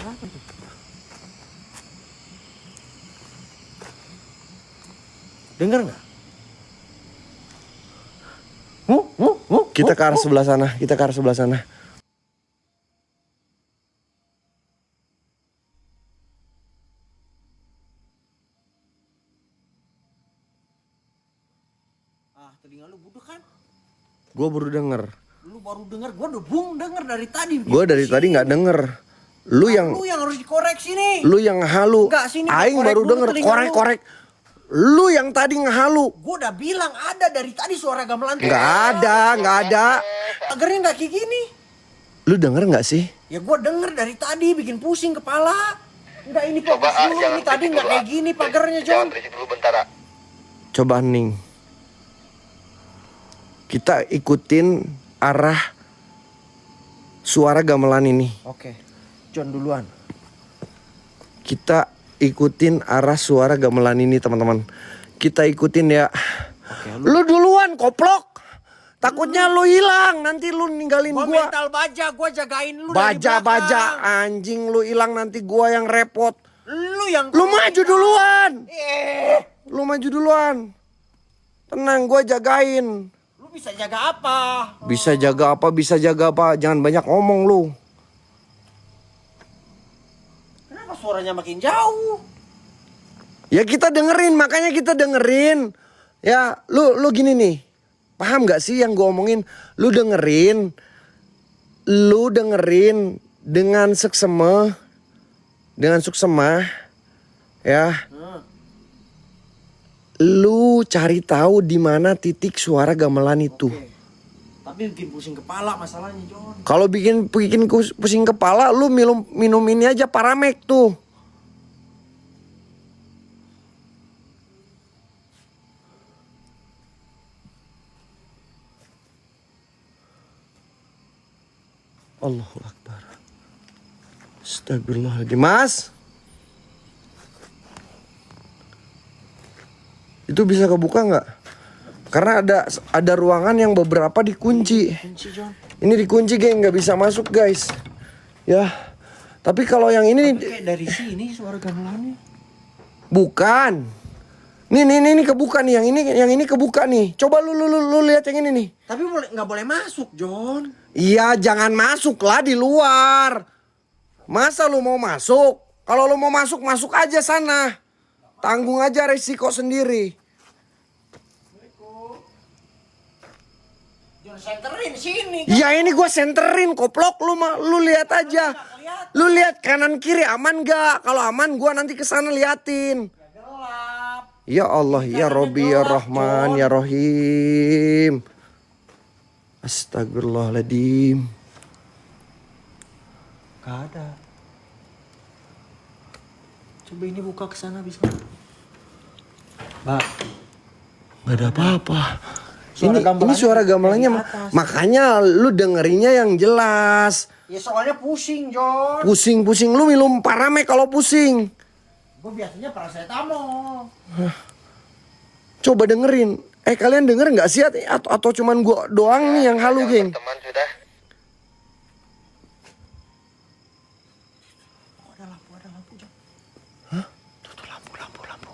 Suara apa tuh? Dengar nggak? Kita ke arah sebelah sana. Kita ke arah sebelah sana. Ah, telinga lu budek kan? Gue baru denger. Lu baru denger, gua udah denger dari tadi. Gue dari tadi nggak denger. Lu yang harus dikoreksi nih. Lu yang halu. Enggak, sini Aing korek baru dulu denger telinga lu. korek. Lu yang tadi ngehalu. Gua udah bilang ada dari tadi suara gamelan. Nggak ada. Pagernya nggak kayak gini. Lu denger nggak sih? Ya gua denger dari tadi bikin pusing kepala. Enggak, ini Coba, fokus dulu. jangan Ini tadi berisik nggak dulu, kayak gini pagernya, Jangan John. berisik dulu bentar, ah. Coba Ning. Kita ikutin arah suara gamelan ini. Oke. John duluan. Kita ikutin arah suara gamelan ini, teman-teman. Kita ikutin ya. Oke, Lu duluan, koplok. Takutnya lu hilang, nanti lu ninggalin gua gua. mental baja, gua jagain lu dari Baja belakang. anjing, lu hilang nanti gua yang repot. Lu Maju duluan. Eh, Lu maju duluan. Tenang, gua jagain. lu bisa jaga apa? Bisa jaga apa. Jangan banyak ngomong lu. Kenapa suaranya makin jauh? Ya kita dengerin, makanya kita dengerin. Ya, lu gini nih. Paham gak sih yang gua omongin? Lu dengerin dengan seksema. Dengan suksema. Ya. Lu cari tahu di mana titik suara gamelan itu. Oke. Tapi bikin pusing kepala masalahnya, John. Kalau bikin pusing kepala, lu minum ini aja Paramek tuh. Allahu Akbar. Astagfirullahaladzim. Mas, itu bisa kebuka nggak? Karena ada ruangan yang beberapa dikunci. Kunci, John. Ini dikunci, geng, nggak bisa masuk, guys. Ya, tapi kalau yang ini Kayak dari sini suara gamelannya. bukan. Nih kebuka nih, yang ini kebuka nih. Coba lu lihat yang ini nih. Tapi nggak boleh masuk, John. Iya, jangan masuk lah di luar. Masa lu mau masuk? Kalau lu mau masuk, masuk aja sana. Tanggung aja resiko sendiri. John, senterin sini. Ya ini gue senterin, koplok lu lihat aja. Lu lihat kanan kiri aman gak? Kalau aman gue nanti kesana liatin. Gelap. Ya Allah, ya Robbi, ya Rahman, ya Rahim. Astagfirullahaladzim. Gak ada. Coba ini buka ke sana bisa. Mbak. Gak ada apa-apa. Suara Ini suara gamelannya. dari atas. Makanya lu dengerinnya yang jelas. Ya soalnya pusing, John. Pusing lu minum Paramek kalau pusing. Gue biasanya paracetamol. Coba dengerin. Kalian denger nggak sih atau cuman gua doang nih yang halu, geng? Teman sudah. Oh, ada lampu, John. Hah? Tuh lampu.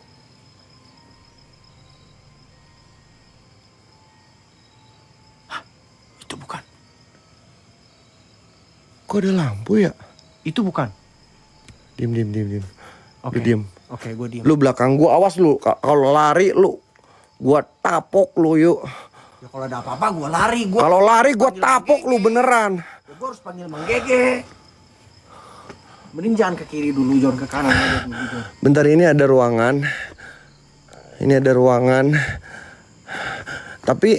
Hah? Itu bukan. Kok ada lampu ya? Itu bukan. Diem. Oke. Lu diem. Oke, gue diem. Lu belakang gua, awas lu. Kalau lari lu, gua tapok lu yuk. Ya kalau ada apa-apa gue lari. Kalau lari gua tapok lu beneran. Gue harus panggil Mang Gege. Mending jangan ke kiri dulu, John, ke kanan aja dulu, John. Bentar, ini ada ruangan. Tapi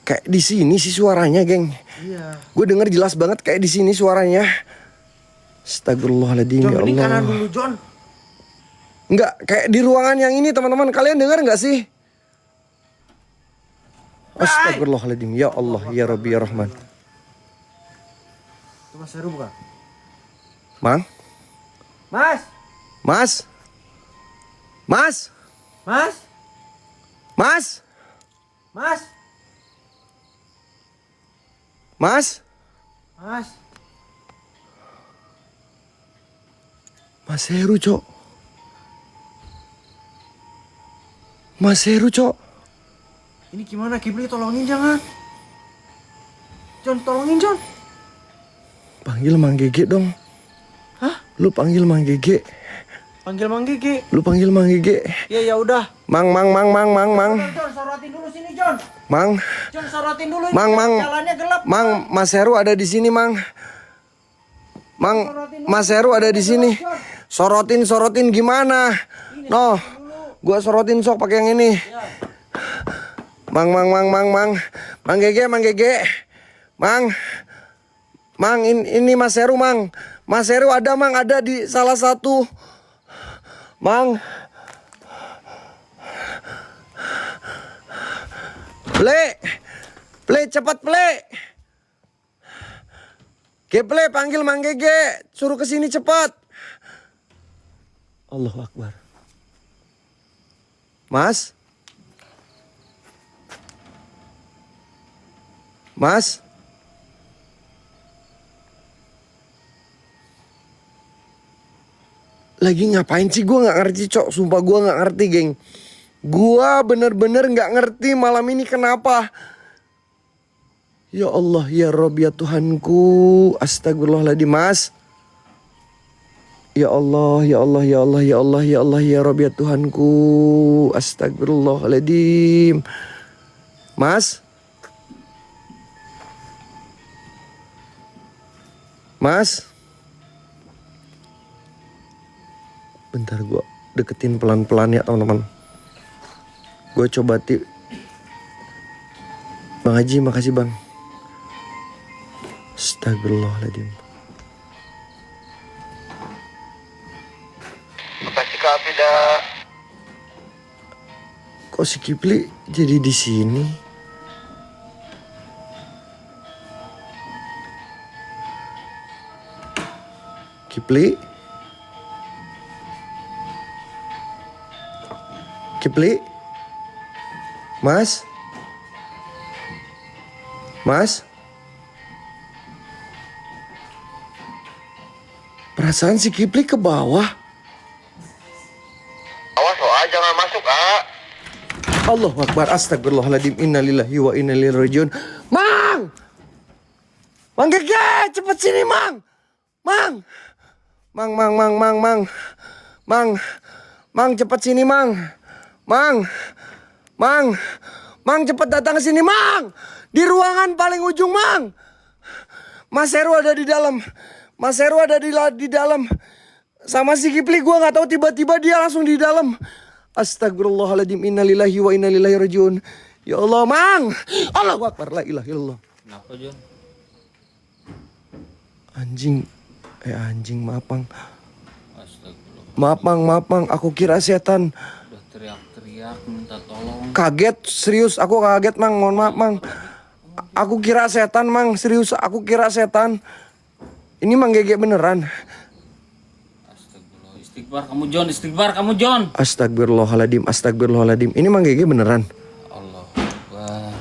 kayak di sini sih suaranya, geng. Iya. Gue denger jelas banget kayak di sini suaranya. Astagfirullahaladzim, John, ya mending kanan Allah. dulu, John. Enggak, kayak di ruangan yang ini, teman-teman. Kalian dengar nggak sih? Astagfirullahaladzim, ya Allah, ya Rabbi, ya Rahman. Itu Mas Heru bukan? Mang? Mas! Mas? Mas? Mas! Mas? Mas! Mas? Mas! Mas Heru, Cok. Mas Heru, Cok. Ini gimana Kipli, tolongin jangan. John, tolongin John. Panggil Mang Gege dong. Hah? Lu panggil Mang Gege. Panggil Mang Gege. Lu panggil Mang Gege. Ya udah. Mang. John, sorotin dulu sini John. Mang. John, sorotin dulu. Mang. Jalannya gelap. Mang, Mas Heru ada di sini, Mang. Mang, Mas Heru ada di sini. Sorotin gimana? No, gua sorotin sok pakai yang ini. Mang. Mang Gege. Mang, ini Mas Heru, Mang. Mas Heru ada, Mang, ada di salah satu. Mang. Play, cepat play. Geple, panggil Mang Gege, suruh kesini cepat. Allahu Akbar. Mas? Mas? Lagi ngapain sih? Gue gak ngerti, Cok. Sumpah gue gak ngerti, geng. Gue bener-bener gak ngerti malam ini kenapa. Ya Allah, ya Rob, ya Tuhanku. Astagfirullahaladzim, Mas. Ya Allah, ya Allah, ya Allah, ya Allah, ya Allah, ya Rob, ya Tuhanku. Astagfirullahaladzim. Mas? Mas? Bentar, gue deketin pelan-pelan ya, teman-teman. Gue coba Bang Haji, makasih Bang. Astagfirullahaladzim. Makasih Kak Fida. Kok si Kipli jadi di sini? Kipli? Mas? Mas? Perasaan si Kipli ke bawah. Awas loh, jangan masuk, ah. Allahu Akbar, astagfirullahaladzim, innalillahi wa inna ilaihi rajiun. Mang! Mang Gege, cepet sini, Mang! Mang, cepet sini, Mang! Mang, cepet datang ke sini, Mang! Di ruangan paling ujung, Mang! Mas Heru ada di dalam. Mas Heru ada di dalam. Sama si Kipli, gue gak tahu, tiba-tiba dia langsung di dalam. Astagfirullahaladzim, innalillahi wa inna ilaihi rajiun. Ya Allah, Mang! Allahu Akbar, la ilaha illallah. Kenapa, Jon? Anjing, maaf, Mang. Astagfirullah. Maaf, Mang, aku kira setan. Udah teriak-teriak minta tolong. Kaget, serius, aku kaget, Mang. Mohon maaf, Mang. Aku kira setan, Mang. Serius, aku kira setan. Ini Mang Gege beneran. Astagfirullah. Istighfar kamu, Jon. Istighfar kamu, Jon. Astagfirullahaladzim. Ini Mang Gege beneran. Allah Akbar.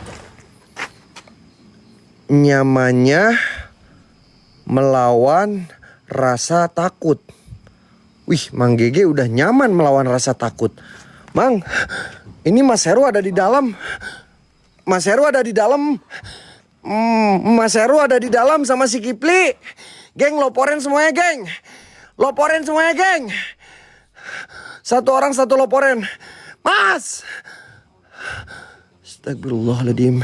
Nyamannya melawan rasa takut. Wih, Mang Gege udah nyaman melawan rasa takut. Mang, ini Mas Heru ada di dalam. Mas Heru ada di dalam sama si Kipli. Geng, loporin semuanya, geng. Satu orang, satu loporen. Mas! Astagfirullahaladzim.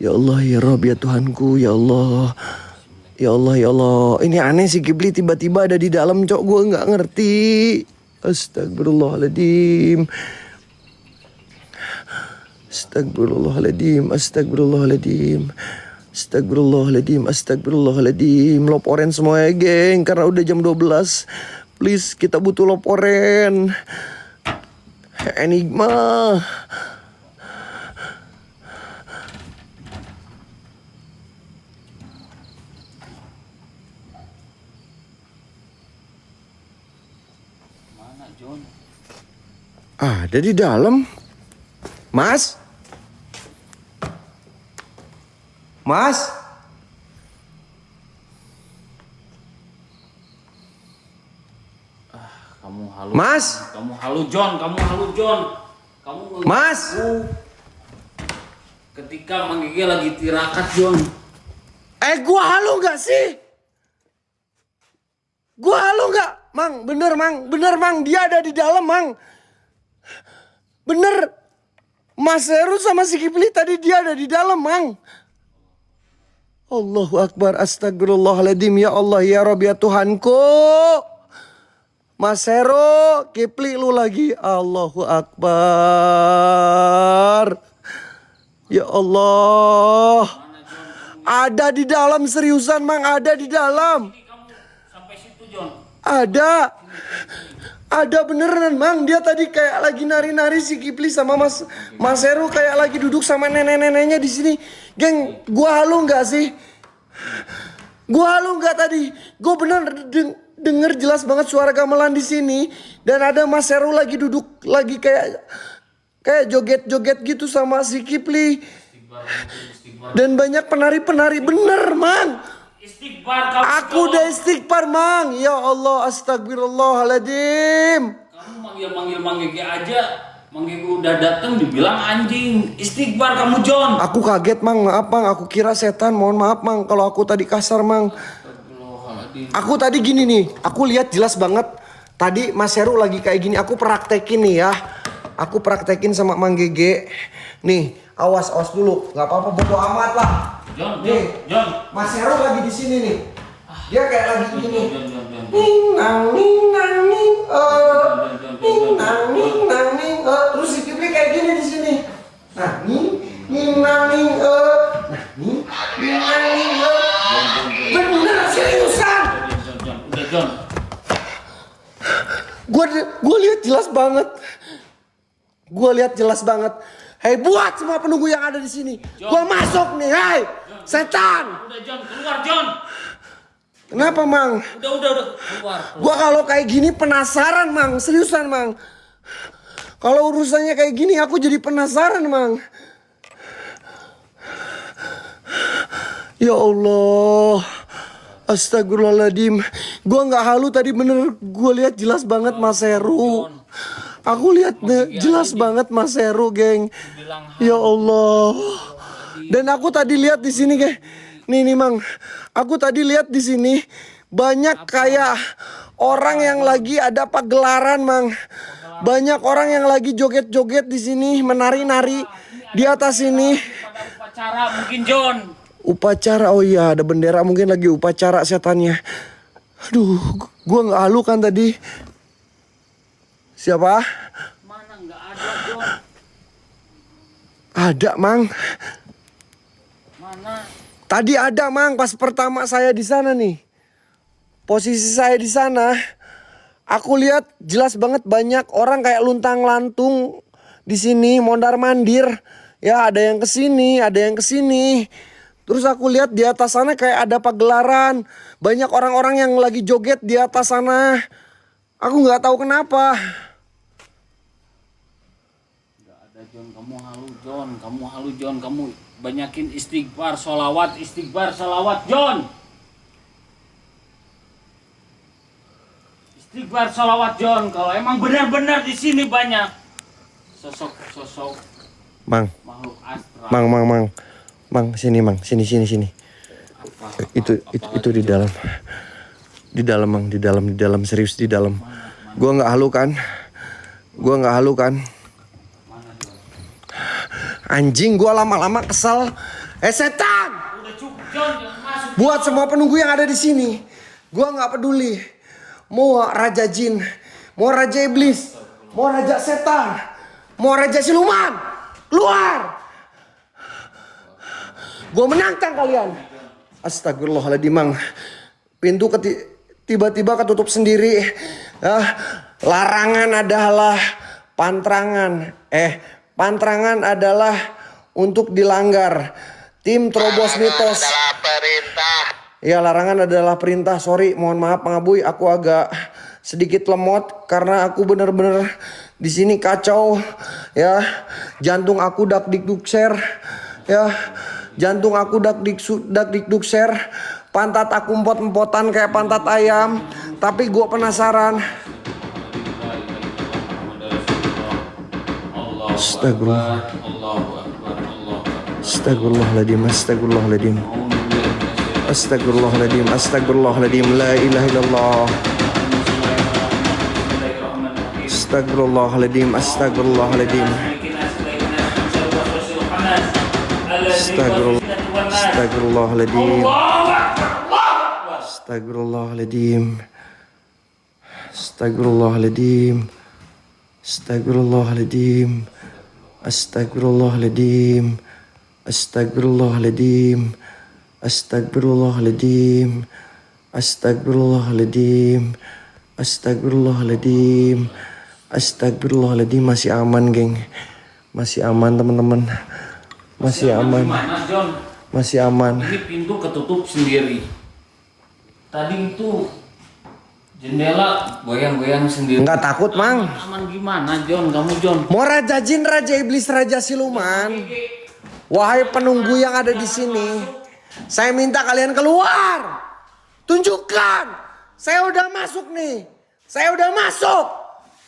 Ya Allah, ya Rabb, ya Tuhanku, ya Allah. Ya Allah. Ini aneh si Kipli tiba-tiba ada di dalam, Cok. Gue gak ngerti. Astagfirullahaladzim. Astagfirullahaladzim. Loporen semuanya, geng. Karena udah jam 12. Please, kita butuh loporen. Enigma. Mana, Jon? Ada di dalam. Mas? Kamu halu. Mas. Kamu halu John, kamu halu John. Kamu Mas. Ketika Mang Gege lagi tirakat John. Gua halu gak sih? Gua halu gak? Mang, bener Mang, dia ada di dalam Mang. Bener. Mas Heru sama si Kipli tadi dia ada di dalam Mang. Allahu Akbar, astagfirullahaladzim, ya Allah, ya Rabbi, ya Tuhanku. Mas Heru, Kipli lu lagi. Allahu Akbar. Ya Allah. Ada di dalam, seriusan Mang, ada di dalam. Kamu sampai situ John. Ada beneran Mang, dia tadi kayak lagi nari-nari si Kipli sama Mas Heru kayak lagi duduk sama nenek-neneknya di sini. Geng, gua halu nggak sih? Gua halu nggak tadi? Gua bener denger jelas banget suara gamelan di sini dan ada Mas Heru lagi duduk lagi kayak joget-joget gitu sama si Kipli. Dan banyak penari-penari, bener Mang. Istighfar kamu. Aku udah istighfar Mang. Ya Allah, astagfirullahaladzim. Kamu manggil Mang Gege aja. Mang Gege udah datang dibilang anjing. Istighfar kamu John. Aku kaget Mang, maaf Mang. Aku kira setan, mohon maaf Mang. Kalau aku tadi kasar Mang. Aku tadi gini nih, aku lihat jelas banget. Tadi Mas Heru lagi kayak gini, aku praktekin nih ya. Aku praktekin sama Mang Gege. Nih, awas dulu. Gak apa-apa, bodo amat lah. John. Mas Heru lagi di sini nih. Dia kayak lagi gini. John. Ning nang ning nang ning. Terus si Kipli kayak gini di sini. Nah, ning nang ning. Nah, ning nang ning. Bener seriusan. Udah John. Gua lihat jelas banget. Hei, buat semua penunggu yang ada di sini. Gua masuk nih, hei. Setan. Udah John, keluar John. Kenapa, Mang? Udah keluar. Gua kalau kayak gini penasaran, Mang. Seriusan, Mang. Kalau urusannya kayak gini aku jadi penasaran, Mang. Ya Allah. Astagfirullahaladzim. Gua nggak halu tadi, bener. Gua lihat jelas banget Mas Heru. Aku lihat jelas banget Mas Heru, geng. Ya Allah. Dan aku tadi lihat di sini, geng. Nih Mang. Aku tadi lihat di sini banyak kayak orang yang lagi ada pagelaran, Mang. Banyak orang yang lagi joget-joget di sini, menari-nari di atas sini. Upacara mungkin John. Upacara, oh iya, ada bendera, mungkin lagi upacara setannya. Aduh, gua nggak halu kan tadi. Siapa? Mana nggak ada John? Ada, Mang. Mana? Tadi ada, Mang, pas pertama saya di sana nih. Posisi saya di sana, aku lihat jelas banget banyak orang kayak luntang-lantung di sini, mondar-mandir. Ya, ada yang ke sini, ada yang ke sini. Terus aku lihat di atas sana kayak ada pagelaran. Banyak orang-orang yang lagi joget di atas sana. Aku nggak tahu kenapa. John, kamu halu John, kamu banyakin istighfar, sholawat John. Istighfar, sholawat John. Kalau emang benar-benar di sini banyak sosok Mang, makhluk astral. Mang, sini Mang, sini. Itu di dalam. Di dalam, Mang, di dalam, serius di dalam. Gua nggak halu kan? Anjing, gua lama-lama kesal. Setan! Udah cukup John, jangan masuk. Buat semua penunggu yang ada di sini, gua nggak peduli. Mau raja jin, mau raja iblis, mau raja setan, mau raja siluman, keluar! Gua menantang kalian. Astagfirullahaladzim, Mang. Pintu tiba-tiba ketutup sendiri. Larangan adalah pantrangan. Pantrangan adalah untuk dilanggar. Tim Terobos Mitos. Adalah perintah. Ya, larangan adalah perintah. Sorry, mohon maaf Pengabuy, aku agak sedikit lemot karena aku bener-bener di sini kacau. Ya, jantung aku dak dikdukser. Ya, jantung aku dak dikdukser. Pantat aku empot-empotan kayak pantat ayam. Tapi gue penasaran. Astagfirullah. Allahu Akbar. Allahu Akbar. Astagfirullahaladzim. Astagfirullahaladzim. Astagfirullahaladzim. Astagfirullahaladzim. La ilaha illallah. Astagfirullahaladzim. Astagfirullahaladzim. Astagfirullahaladzim. Astagfirullahaladzim. Astagfirullahaladzim. Astagfirullahaladzim. Astagfirullahaladzim. Astagfirullahaladzim. Astagfirullahaladzim. Astagfirullahaladzim. Astagfirullahaladzim. Astagfirullahaladzim. Masih aman, geng. Masih aman, teman-teman. Masih aman. Gimana, John? Masih aman. Ini pintu ketutup sendiri. Tadi itu jendela goyang-goyang sendiri. Nggak takut, Mang. Aman gimana, John? Kamu, John? Mau raja jin, raja iblis, raja siluman. Wahai penunggu yang ada di sini, saya minta kalian keluar. Tunjukkan. Saya udah masuk nih. Saya udah masuk.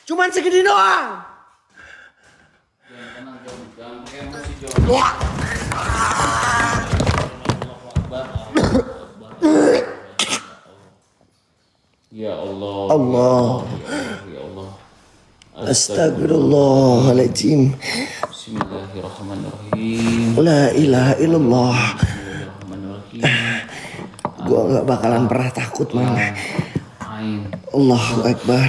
Cuman segini doang. John, tenang, John. Jangan pakai emosi, John. Wah. Ya Allah. Allah. Ya Allah. Astagfirullahaladzim. Bismillahirrahmanirrahim. La ilaha illallah. Bismillahirrahmanirrahim. Gua nggak bakalan pernah takut, Mang. Ain. Allahu Akbar.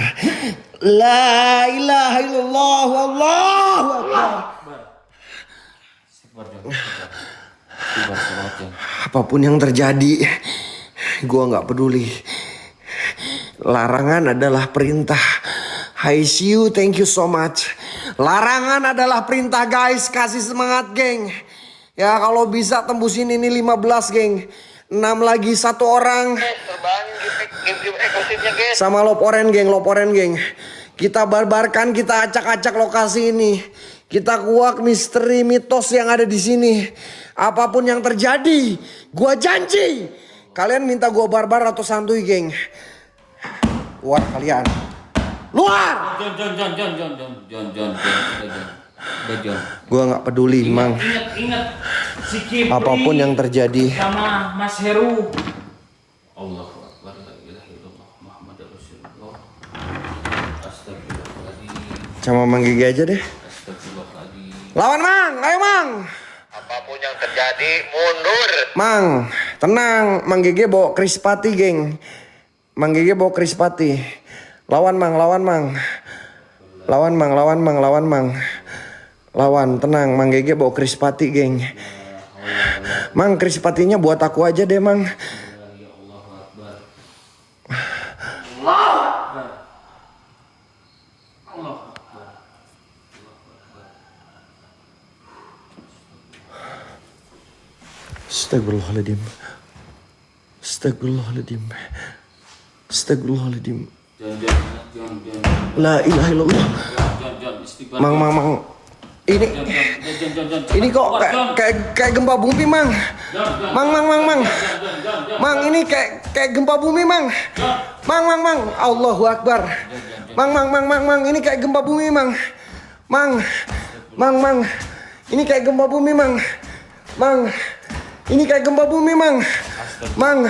La ilaha illallah. Allahu Akbar. Sabar, John. Sabar, sabar, John. Apapun yang terjadi, gua nggak peduli. Larangan adalah perintah. I see you, thank you so much. Larangan adalah perintah, guys. Kasih semangat, geng. Ya kalau bisa tembusin ini 15, geng. 6 lagi, 1 orang. Terbang ekosisnya guys. Sama loporen, geng. Loporen, geng. Kita barbarkan, kita acak-acak lokasi ini. Kita kuak misteri mitos yang ada di sini. Apapun yang terjadi, gua janji. Kalian minta gua barbar atau santuy, geng. Luar kalian. Luar! John. Gua nggak peduli, Mang. Ingat si Kipri. Apapun yang terjadi. Sama Mas Heru. Allahu Akbar. La ilaha illallah Muhammadur Rasulullah. Astagfirullahaladzim. Sama Mang Gigi aja deh. Astagfirullahaladzim. Lawan, Mang. Ayo, Mang. Apapun yang terjadi, mundur. Mang, tenang. Mang Gigi bawa krispati, geng. Mang Gigi bawa krispati. Lawan, Mang. Lawan, Mang. Lawan, Mang. Lawan, Mang. Lawan, Mang. Lawan, tenang. Mang Gigi bawa krispati, geng. Mang, krispatinya buat aku aja deh, Mang. Astagfirullahaladzim. Astagfirullahaladzim. Astagfirullahaladzim. John. La ilaha illallah. John, istighfar. Mang. Ini John. ini kok kayak gempa bumi, Mang. Mang. Mang, ini kayak gempa bumi, Mang. Mang. Allahu Akbar. Mang, ini kayak gempa bumi, Mang. Mang. Ini kayak gempa bumi, Mang. Mang. Ini kayak gempa bumi, Mang. Mang.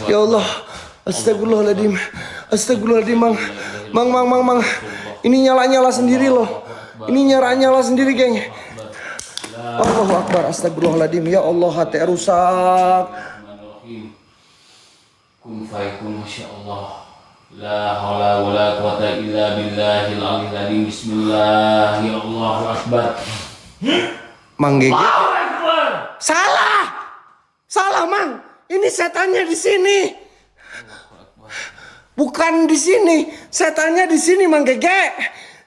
Ya Allah. Astagfirullahaladzim. Mang. Mang. Ini nyala sendiri loh. Ini nyala sendiri, geng. Allahu Akbar. Astagfirullahaladzim. Ya Allah, hati rusak. Kun fayakun, Masya Allah. La hawla wa la quwata illa billahil aliyyil azim. Bismillah. Ya Allahu Akbar. Mang Gege. Allahu Akbar. Salah, Mang. Ini setannya di sini. Bukan di sini. Setannya di sini, Mang Gege.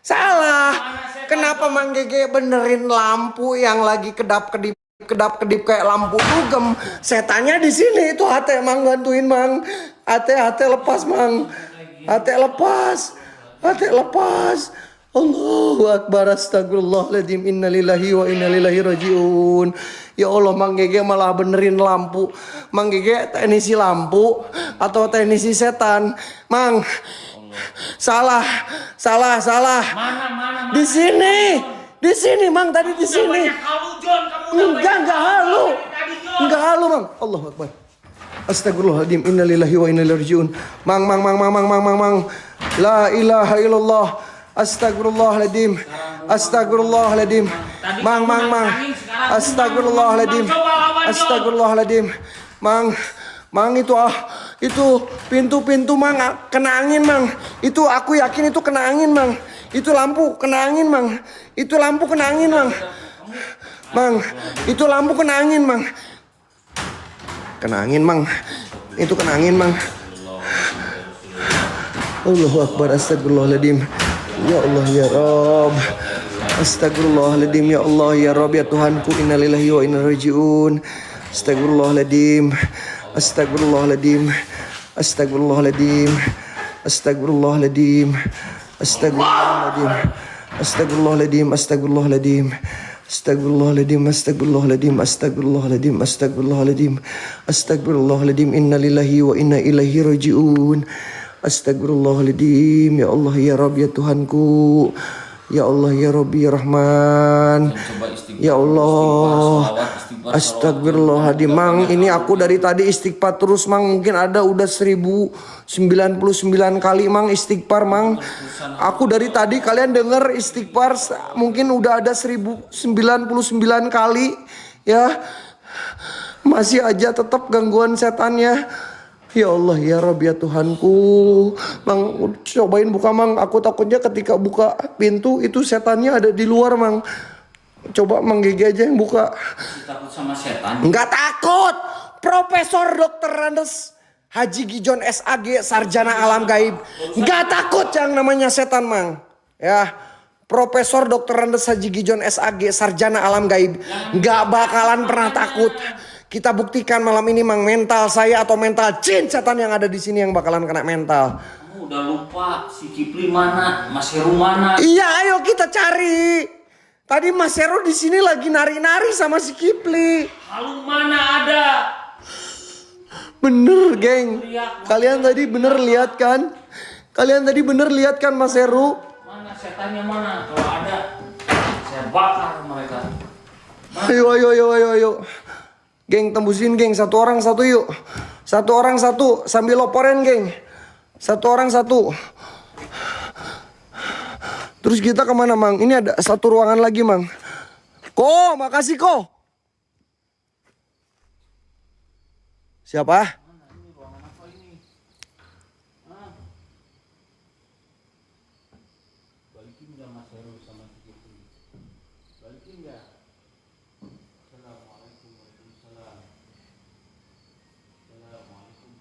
Salah. Kenapa Mang Gege benerin lampu yang lagi kedap-kedip kayak lampu dugem? Setannya di sini. Itu hati, Mang, bantuin, Mang. Hati lepas, Mang. Hati lepas. Allahu Akbar. Astagfirullahaladzim. Innalillahi wa innalillahi rajiun. Ya Allah, Mang Gege malah benerin lampu. Mang Gege teknisi lampu atau teknisi setan? Mang, Salah. Mana? Di sini, Mang, tadi di sini. Banyak halu, John. Kamu udah Enggak halu. tadi, John. Enggak halu, Mang. Allahu Akbar. Astagfirullahaladzim. Innalillahi wa inna ilaihi rajiun. Mang. La ilaha illallah. Astagfirullahaladzim. Mang. Astagfirullahaladzim. Mang itu pintu Mang kena angin, Mang. Itu aku yakin itu kena angin, Mang. Itu lampu kena angin, Mang. Itu lampu kena angin, Mang. Mang, itu lampu kena angin, Mang. Kena angin, Mang. Itu kena angin, Mang. Allahu Akbar. Astagfirullahaladzim. Ya Allah ya Rabb. Astagfirullahaladzim. Ya Allah ya Rabb ya Tuhanku. Innalillahi wa inna ilaihi rajiun. Astagfirullahaladzim. Astagfirullahaladzim. Astagfirullahaladzim. Astagfirullahaladzim. Astagfirullahaladzim. Astagfirullahaladzim. Astagfirullahaladzim. Astagfirullahaladzim. Astagfirullahaladzim. Astagfirullahaladzim. Astagfirullahaladzim. Astagfirullahaladzim. Innalillahi wa inna ilaihi rajiun. Astagfirullahaladzim. Ya Allah ya Rabb ya Tuhanku. Ya Allah ya Rabbi ya Rahman. Ya Allah. Astagfirullahaladzim. Mang, ini aku dari tadi istighfar terus, Mang. Mungkin ada udah 1099 kali, Mang, istighfar, Mang. Aku dari tadi kalian denger istighfar mungkin udah ada 1099 kali, ya. Masih aja tetap gangguan setannya. Ya Allah ya Rabbi ya Tuhanku. Mang, cobain buka, Mang. Aku takutnya ketika buka pintu itu setannya ada di luar, Mang. Coba Mang Gege aja yang buka. Takut sama setan? Enggak takut. Profesor Dr. Randes Haji Gijon SAG, sarjana alam gaib. Enggak takut yang namanya setan, Mang. Ya. Profesor Dr. Randes Haji Gijon SAG, sarjana alam gaib. Enggak bakalan pernah takut. Kita buktikan malam ini, Mang, mental saya atau mental jin setan yang ada di sini yang bakalan kena mental. Kamu udah lupa si Kipli mana, Mas Heru mana? Iya, ayo kita cari. Tadi Mas Heru di sini lagi nari-nari sama si Kipli. Halu mana ada? Bener, geng. Kalian tadi bener lihat kan? Mas Heru? Mana setannya mana? Kalau ada, saya bakar mereka. Ayo. Geng, tembusin, geng. Satu orang satu yuk. Satu orang satu. Sambil loporen, geng. Satu orang satu. Terus kita kemana, Mang? Ini ada satu ruangan lagi, Mang. Ko, makasih, Ko. Siapa?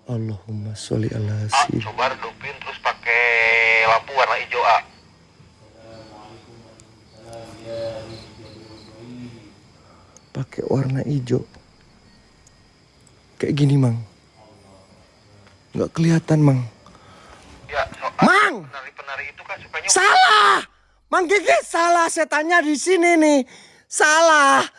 Allahumma sholli ala sayyidina. Coba redupin terus pakai lampu warna hijau, A. Pakai warna hijau. Kayak gini, Mang. Nggak kelihatan, Mang. Ya, Mang! penari-penari itu kan sukanya Salah! Mang Gege salah, setannya di sini nih. Salah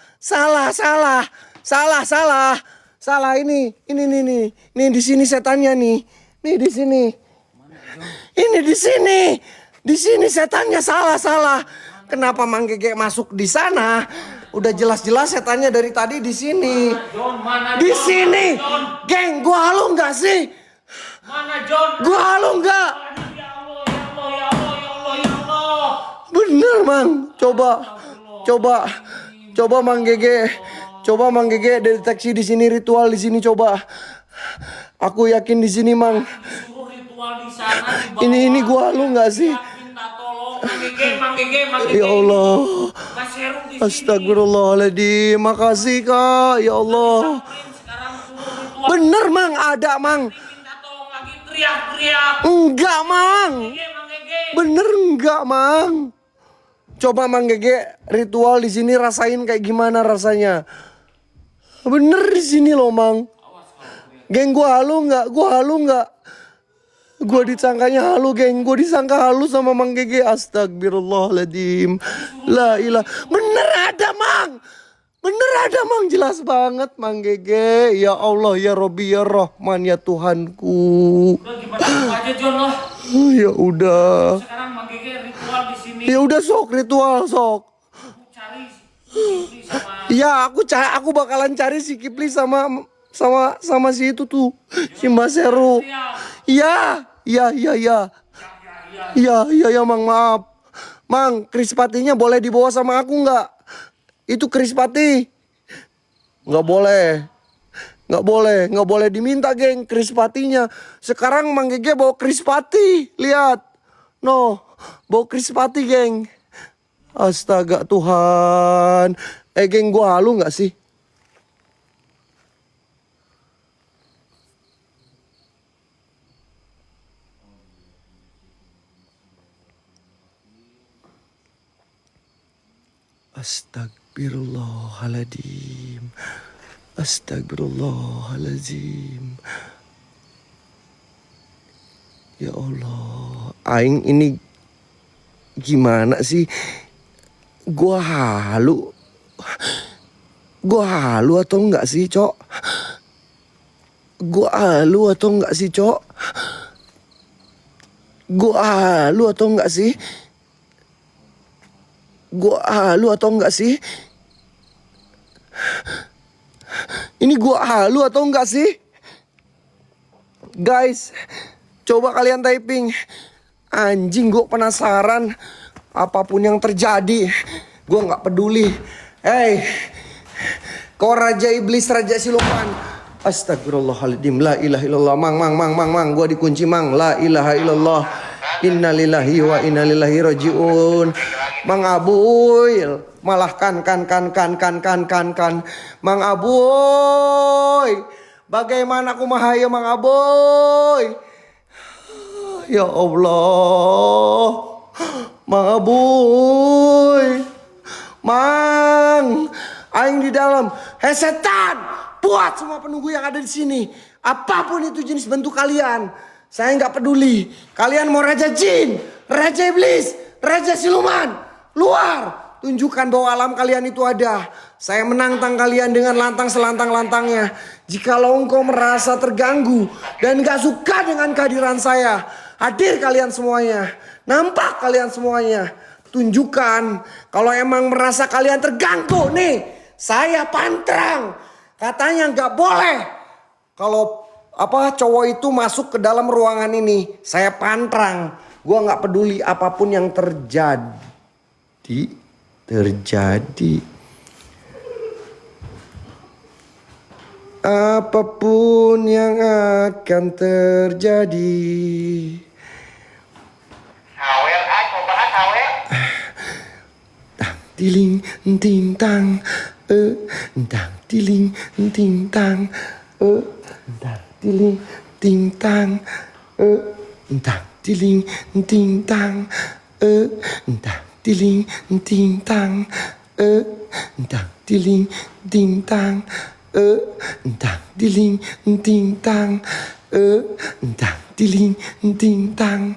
ini nih. Nih di sini setannya nih. Nih di sini. Ini di sini. Di sini setannya salah. Kenapa Mang Gege masuk di sana? Udah jelas-jelas setannya dari tadi di sini. Mana, Di John? sini. Mana, John? Geng, gua halu nggak sih? Mana, John? Gua halu nggak? Ya Allah. Bener, Mang. Coba Mang Gege. Coba Mang Gege deteksi di sini, ritual di sini, coba. Aku yakin di sini, Mang. Suruh ritual di sana, di bawah. Ini gua halu nggak sih? Minta tolong, Mang Gege. Ya Allah. Mas Heru di sini. Astagfirullahaladzim. Makasih, Kak. Ya Allah. Sekarang suruh ritual. Bener, Mang. Ada, Mang. Minta tolong lagi, teriak-teriak. Enggak, Mang. Mang Gege. Bener enggak, Mang? Coba Mang Gege ritual di sini rasain kayak gimana rasanya. Bener di sini loh, Mang. Geng, gua halu nggak? Gua disangkanya halu, geng. Gua disangka halu sama Mang Gege. Astagfirullahaladzim. La ilah. Bener ada, Mang. Jelas banget, Mang Gege. Ya Allah, ya Robbi, ya Rahman, ya Tuhanku. Udah gimana aja, John lah. Ya udah. Sekarang Mang Gege ritual di sini. Ya udah sok ritual sok. Cari Kipli sama Ya aku bakalan cari si Kipli sama si itu tuh, si Mbak Seru. Iya, iya, iya, iya. Iya, iya, ya Mang, maaf. Mang, krispatinya boleh dibawa sama aku nggak? Itu krispati. Nggak boleh. Nggak boleh diminta, geng, krispatinya. Sekarang Mang Gege bawa krispati, lihat. No, bawa krispati, geng. Astaga Tuhan. Geng, gua halu nggak sih? Astagfirullahaladzim. Astagfirullahaladzim. Ya Allah, aing ini gimana sih? Gua halu atau enggak sih, Cok? Gua halu atau enggak sih, Cok? Gua halu atau enggak sih? Gua halu atau enggak sih? Ini gua halu atau enggak sih? Guys, coba kalian typing. Anjing, gue penasaran. Apapun yang terjadi, gue nggak peduli. Hey, kau raja iblis, raja siluman. Astagfirullahaladzim. La ilaha illallah. Mang. Gue dikunci, Mang. La ilaha illallah. Innalillahi wa innalillahi rajiun. Mang Abuil. Malah kan. Mang Abuy. Bagaimana aku mahaya, Mang Aboy? Ya Allah. Mang Aboy. Mang, aing di dalam. Hei setan, buat semua penunggu yang ada di sini. Apapun itu jenis bentuk kalian, saya nggak peduli. Kalian mau raja jin, raja iblis, raja siluman, luar. Tunjukkan bahwa alam kalian itu ada. Saya menantang kalian dengan lantang selantang-lantangnya. Jikalau engkau merasa terganggu dan gak suka dengan kehadiran saya, hadir kalian semuanya. Nampak kalian semuanya. Tunjukkan kalau emang merasa kalian terganggu nih. Saya pantrang. Katanya gak boleh. Kalau cowok itu masuk ke dalam ruangan ini. Saya pantrang. Gua gak peduli apapun yang terjadi. Apapun yang akan terjadi. Hawel, coba hawel. Tang tiling ting tang, tang tiling ting tang, tang tiling ting tang, tang tiling ting tang, tang tiling ting tang, tang tiling ting tang, tang tiling ting tang, tang tiling ting tang,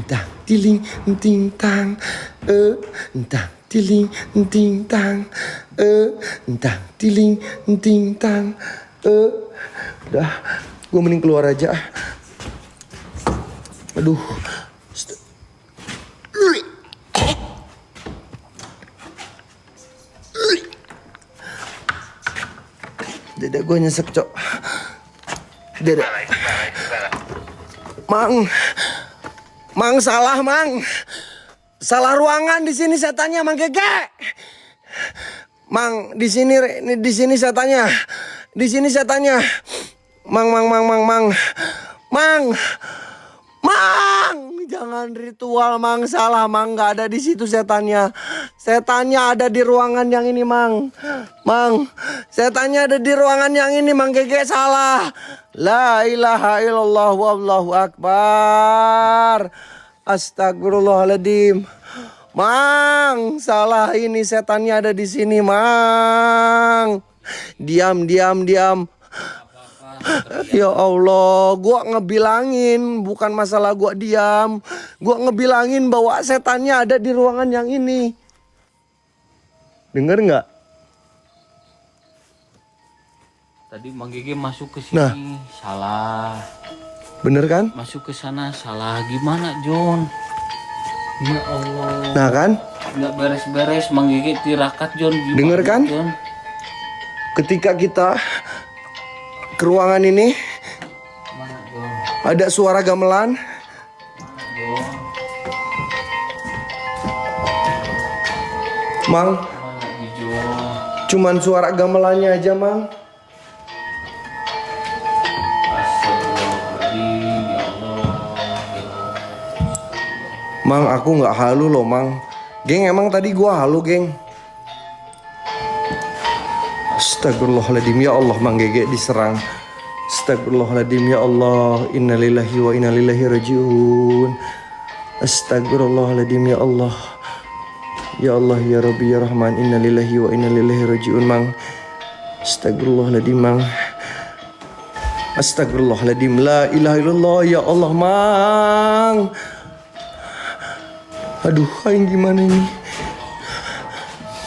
tang tiling ting tang, tang tiling ting tang, tang tiling ting tang. Udah, gue mending keluar aja. Aduh. Dada gue nyesek, Cok. Dada. Mang salah, Mang. Salah ruangan di sini setannya, Mang Gege. Mang, di sini setannya. Di sini setannya. Mang. Jangan ritual, Mang. Salah, Mang. Gak ada di situ setannya. Setannya ada di ruangan yang ini, Mang. Setannya ada di ruangan yang ini, Mang Gege salah. La ilaha illallah wallahu akbar. Astagfirullahaladzim. Mang, salah ini, setannya ada di sini, Mang. Diam. Ya Allah, gua ngebilangin, bukan masalah gua diam. Gua ngebilangin bahwa setannya ada di ruangan yang ini. Dengar nggak? tadi Mang Gege masuk ke sini. Nah. Salah. Bener kan? Masuk ke sana salah gimana, John? Ya Allah. Nah kan? Nggak beres-beres menggigit tirakat, John. Gimana, Denger kan? John? Ketika kita ke ruangan ini Mana, John? ada suara gamelan. John. Mang, Mana lagi, John? cuman suara gamelannya aja, Mang. Astagfirullahaladzim, ya Allah. Ya Allah. Mang, aku nggak halu loh, Mang. Geng, emang tadi gua halu, geng. Astagfirullahaladzim, ya Allah, Mang Gege diserang. Astagfirullahaladzim, ya Allah. Innalillahi wa innalillahi rajiun. Astagfirullahaladzim, ya Allah. Ya Allah, ya Rabbi, ya Rahman. Innalillahi wa innalillahi rajiun, Mang. Astagfirullahaladzim, Mang. Astagfirullahaladzim, la ilaha illallah, ya Allah, Mang. Aduh, aing gimana ini?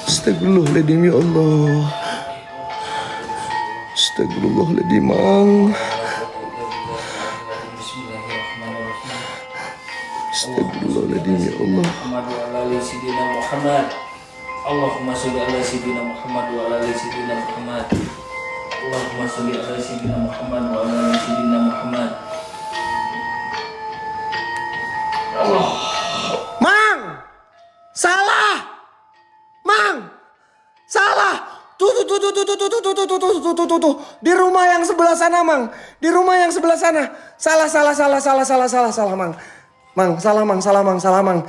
Astagfirullahaladzim, ya Allah. Astagfirullahaladzim, Mang. Astagfirullahaladzim, ya Allah. Muhammad wa ala ali Sayyidina Muhammad. Allahumma sholli ala Sayyidina Muhammad wa ala ali Sayyidina Muhammad. Allahumma sholli ala Sayyidina Muhammad wa ala ali Sayyidina Muhammad. Allah. Mang! Salah! Mang! Salah! Tuh. Di rumah yang sebelah sana, Mang. Di rumah yang sebelah sana. Salah, Mang. Mang, salah, Mang.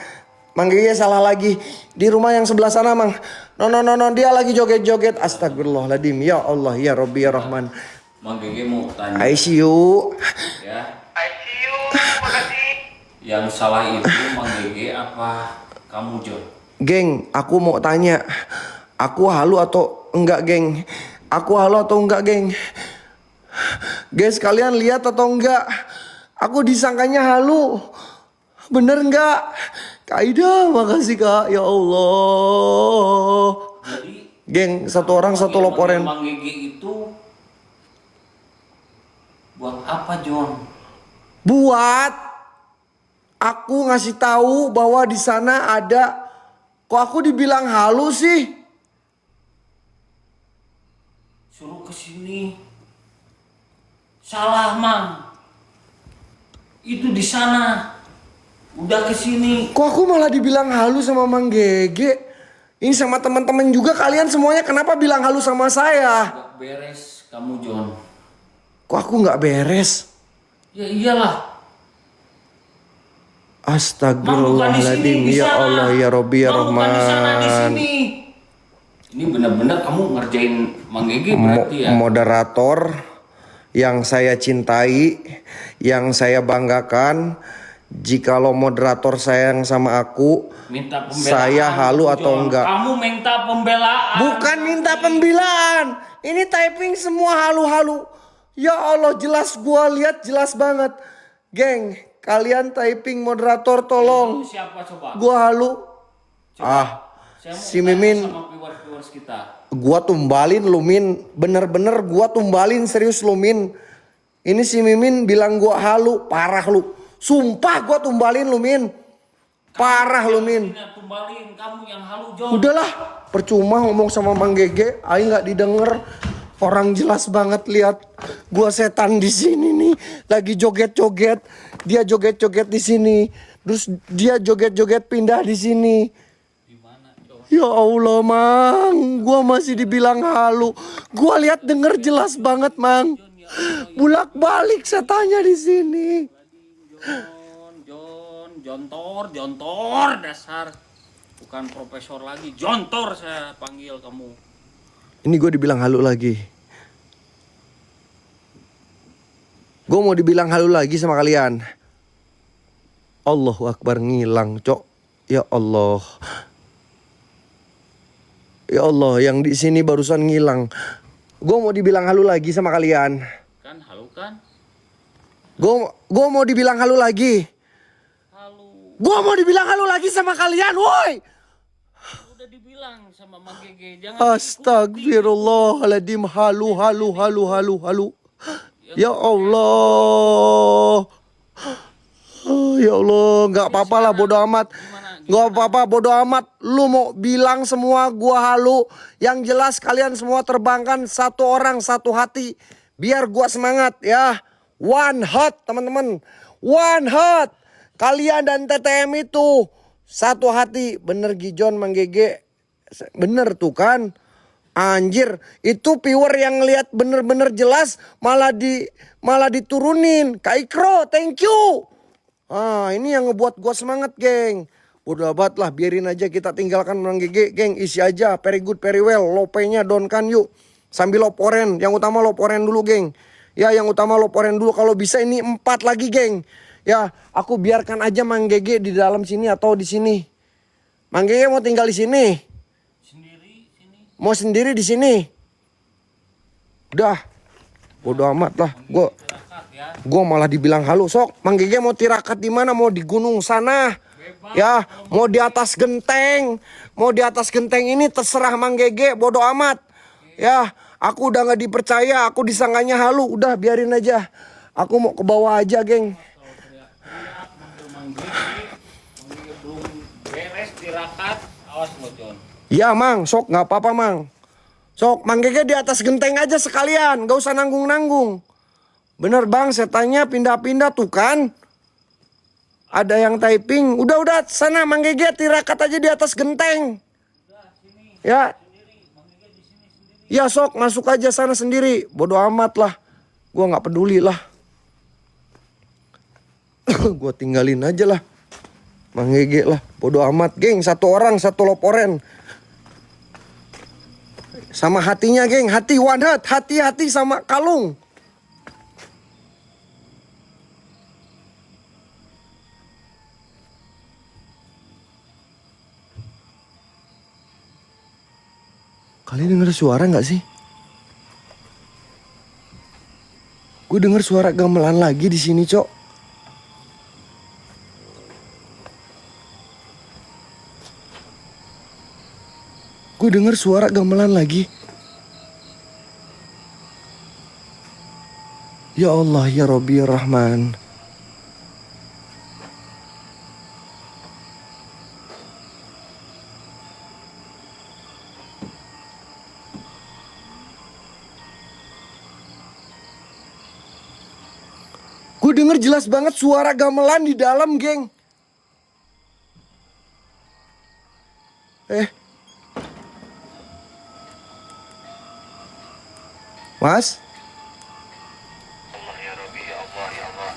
Mang Gege salah lagi. Di rumah yang sebelah sana, Mang. No, dia lagi joget-joget. Astagfirullahaladzim. Ya Allah, ya Rabbi, ya Rahman. Mang Gege mau tanya I see you. ya. I see you, makasih. Yang salah itu Mang Gege apa kamu, John? Geng, aku mau tanya. Aku halu atau enggak, geng? Aku halu atau enggak, geng? Guys, kalian lihat atau enggak? Aku disangkanya halu. Bener enggak? Kak Ida, makasih Kak. Ya Allah. Jadi Geng, satu orang satu lop oren. Mang Gege itu buat apa, John? Buat aku ngasih tahu bahwa di sana ada. Kok aku dibilang halu sih? Suruh ke sini. Salah, Mang. Itu di sana. Udah ke sini. Kok aku malah dibilang halu sama Mang Gege? Ini sama teman-teman juga, kalian semuanya kenapa bilang halu sama saya? Gak beres kamu, John. Kok aku nggak beres? Ya iyalah. Astagfirullahaladzim, ya Allah, ya Robbi, ya Bukan di sana, di Rahman. sini. Ini benar-benar kamu ngerjain Mang Gege berarti ya? Moderator yang saya cintai, yang saya banggakan. Jikalau moderator sayang sama aku, Minta pembelaan. saya halu atau John. enggak? Kamu minta pembelaan. Bukan minta pembelaan. Ini typing semua halu-halu. Ya Allah, jelas gua lihat jelas banget. Geng, kalian typing moderator tolong. Itu siapa coba? Gua halu. Saya mau Si tanya Mimin. sama viewers kita. Gua tumbalin lu, Min. Bener-bener gua tumbalin, serius lu, Min. Ini si Mimin bilang gua halu, parah lu. Sumpah gua tumbalin lu, Min. Parah lu, Min. Tumbalin kamu yang halu, John. Udahlah, percuma ngomong sama Mang Gege, aing nggak didengar. Orang jelas banget lihat gua setan di sini nih, lagi joget-joget. Dia joget-joget di sini. Terus dia joget-joget pindah di sini. Ya Allah, Mang, gua masih dibilang halu. Gua lihat denger jelas banget, Mang. Bulak-balik setannya di sini. Jontor dasar. Bukan profesor lagi, jontor saya panggil kamu. Ini gue dibilang halu lagi. Gue mau dibilang halu lagi sama kalian. Allahu Akbar, ngilang, cok. Ya Allah. Ya Allah, yang di sini barusan ngilang. Gue mau dibilang halu lagi sama kalian. Kan halu kan? Gue mau dibilang halu lagi. Halu. Gue mau dibilang halu lagi sama kalian, woi. Udah dibilang sama Mang Gege, jangan Astagfirullahaladzim, halu. Ya Ya Allah. Oh, ya Allah, nggak apa-apa lah, bodo amat. Nggak apa-apa, bodo amat. Lu mau bilang semua gua halu. Yang jelas kalian semua terbangkan satu orang, satu hati. Biar gua semangat ya. One heart teman-teman. One heart. Kalian dan TTM itu satu hati. Bener Gijon Mang Gege. Bener tuh kan. Anjir, itu viewer yang lihat bener-bener jelas malah diturunin. Kak Ikro, thank you. Ah, ini yang ngebuat gua semangat, geng. Bodoh amat lah, biarin aja kita tinggalkan Mang Gege, geng. Isi aja, very good, very well. Lopenya down kan yuk. Sambil loporen, yang utama loporen dulu, geng. Ya, yang utama loporen dulu. Kalau bisa ini 4 lagi, geng. Ya, aku biarkan aja Mang Gege di dalam sini atau di sini. Mang Gege mau tinggal di sini. Mau sendiri di sini. Udah. Bodoh amat lah. Gua malah dibilang halu. Sok, Mang Gege mau tirakat di mana? Mau di gunung sana. Ya, mau di atas genteng. Mau di atas genteng ini terserah Mang Gege, bodoh amat. Ya, aku udah nggak dipercaya, aku disangkanya halu. Udah biarin aja. Aku mau ke bawah aja, geng. Belum beres tirakat, awas lo Jon. Ya Mang, sok nggak apa-apa Mang. Sok Mang Gege di atas genteng aja sekalian, gak usah nanggung-nanggung. Bener Bang, setannya pindah-pindah tuh kan. Ada yang typing, udah sana Mang Gege tirakat aja di atas genteng. Ya. Ya sok masuk aja sana sendiri, bodoh amat lah. Gua nggak peduli lah. Gua tinggalin aja lah. Mang Gege lah, bodoh amat geng. Satu orang, satu loporen. Sama hatinya geng, hati one heart, hati-hati sama kalung. Kalian denger suara gak sih? Gue denger suara gamelan lagi di sini, Cok. Gue denger suara gamelan lagi. Ya Allah, ya Rabbi, ya Rahman. Gue denger jelas banget suara gamelan di dalam, geng. Mas? Allah ya Rabbi, ya Allah, ya Allah.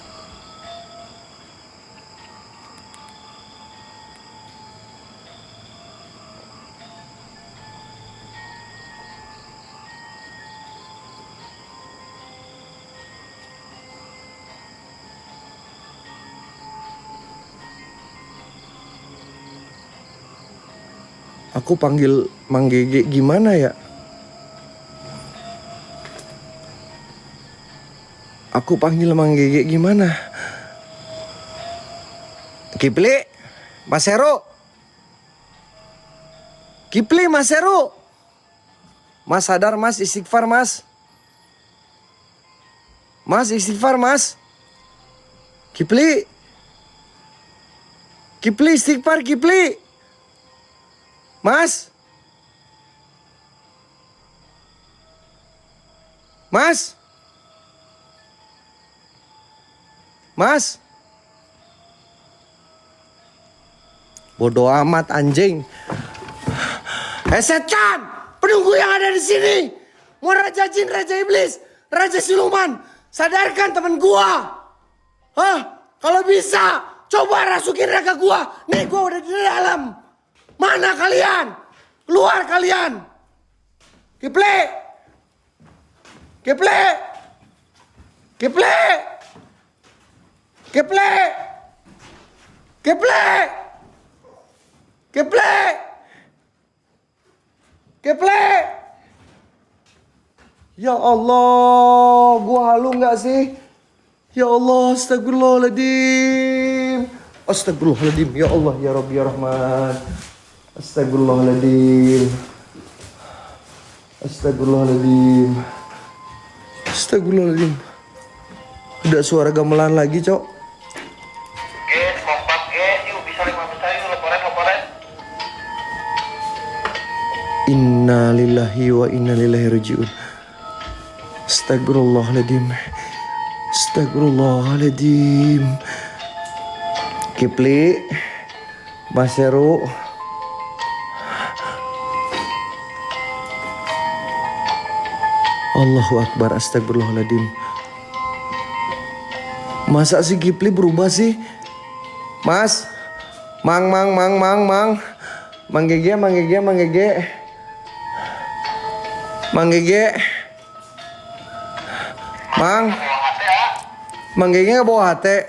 Aku panggil Mang Gege gimana ya? Aku panggil Mang Gege gimana? Kipli, Mas Heru. Kipli, Mas Heru. Mas sadar Mas, istighfar Mas. Mas istighfar Mas. Kipli. Kipli istighfar Kipli. Mas. Mas. Mas. Bodoh amat anjing. Setan, penunggu yang ada di sini. Mau raja jin, raja iblis, raja siluman. Sadarkan teman gua. Hah? Kalau bisa, coba rasukin raga gua. Nih gua udah di dalam. Mana kalian? Keluar kalian. Kipli. Kipli. Kipli. Kipli. Kipli. Kipli. Kipli. Ya Allah, gua halu nggak sih? Ya Allah, astagfirullahaladzim. Astagfirullahaladzim, ya Allah, ya Rabbi, ya Rahman. Astagfirullahaladzim. Astagfirullahaladzim. Astagfirullahaladzim. Ada suara gamelan lagi, Cok. Ge, kompak ge, yuk bisa 5 besar yuk, leporan. Inna lillahi wa inna ilaihi rajiun. Astagfirullahaladzim. Astagfirullahaladzim. Kipli, Mas Heru. Allahu Akbar, astagfirullahaladzim. Masa si Kipli berubah sih? Mas, Mang. Mang Gege. Mang Gege nggak bawa hati.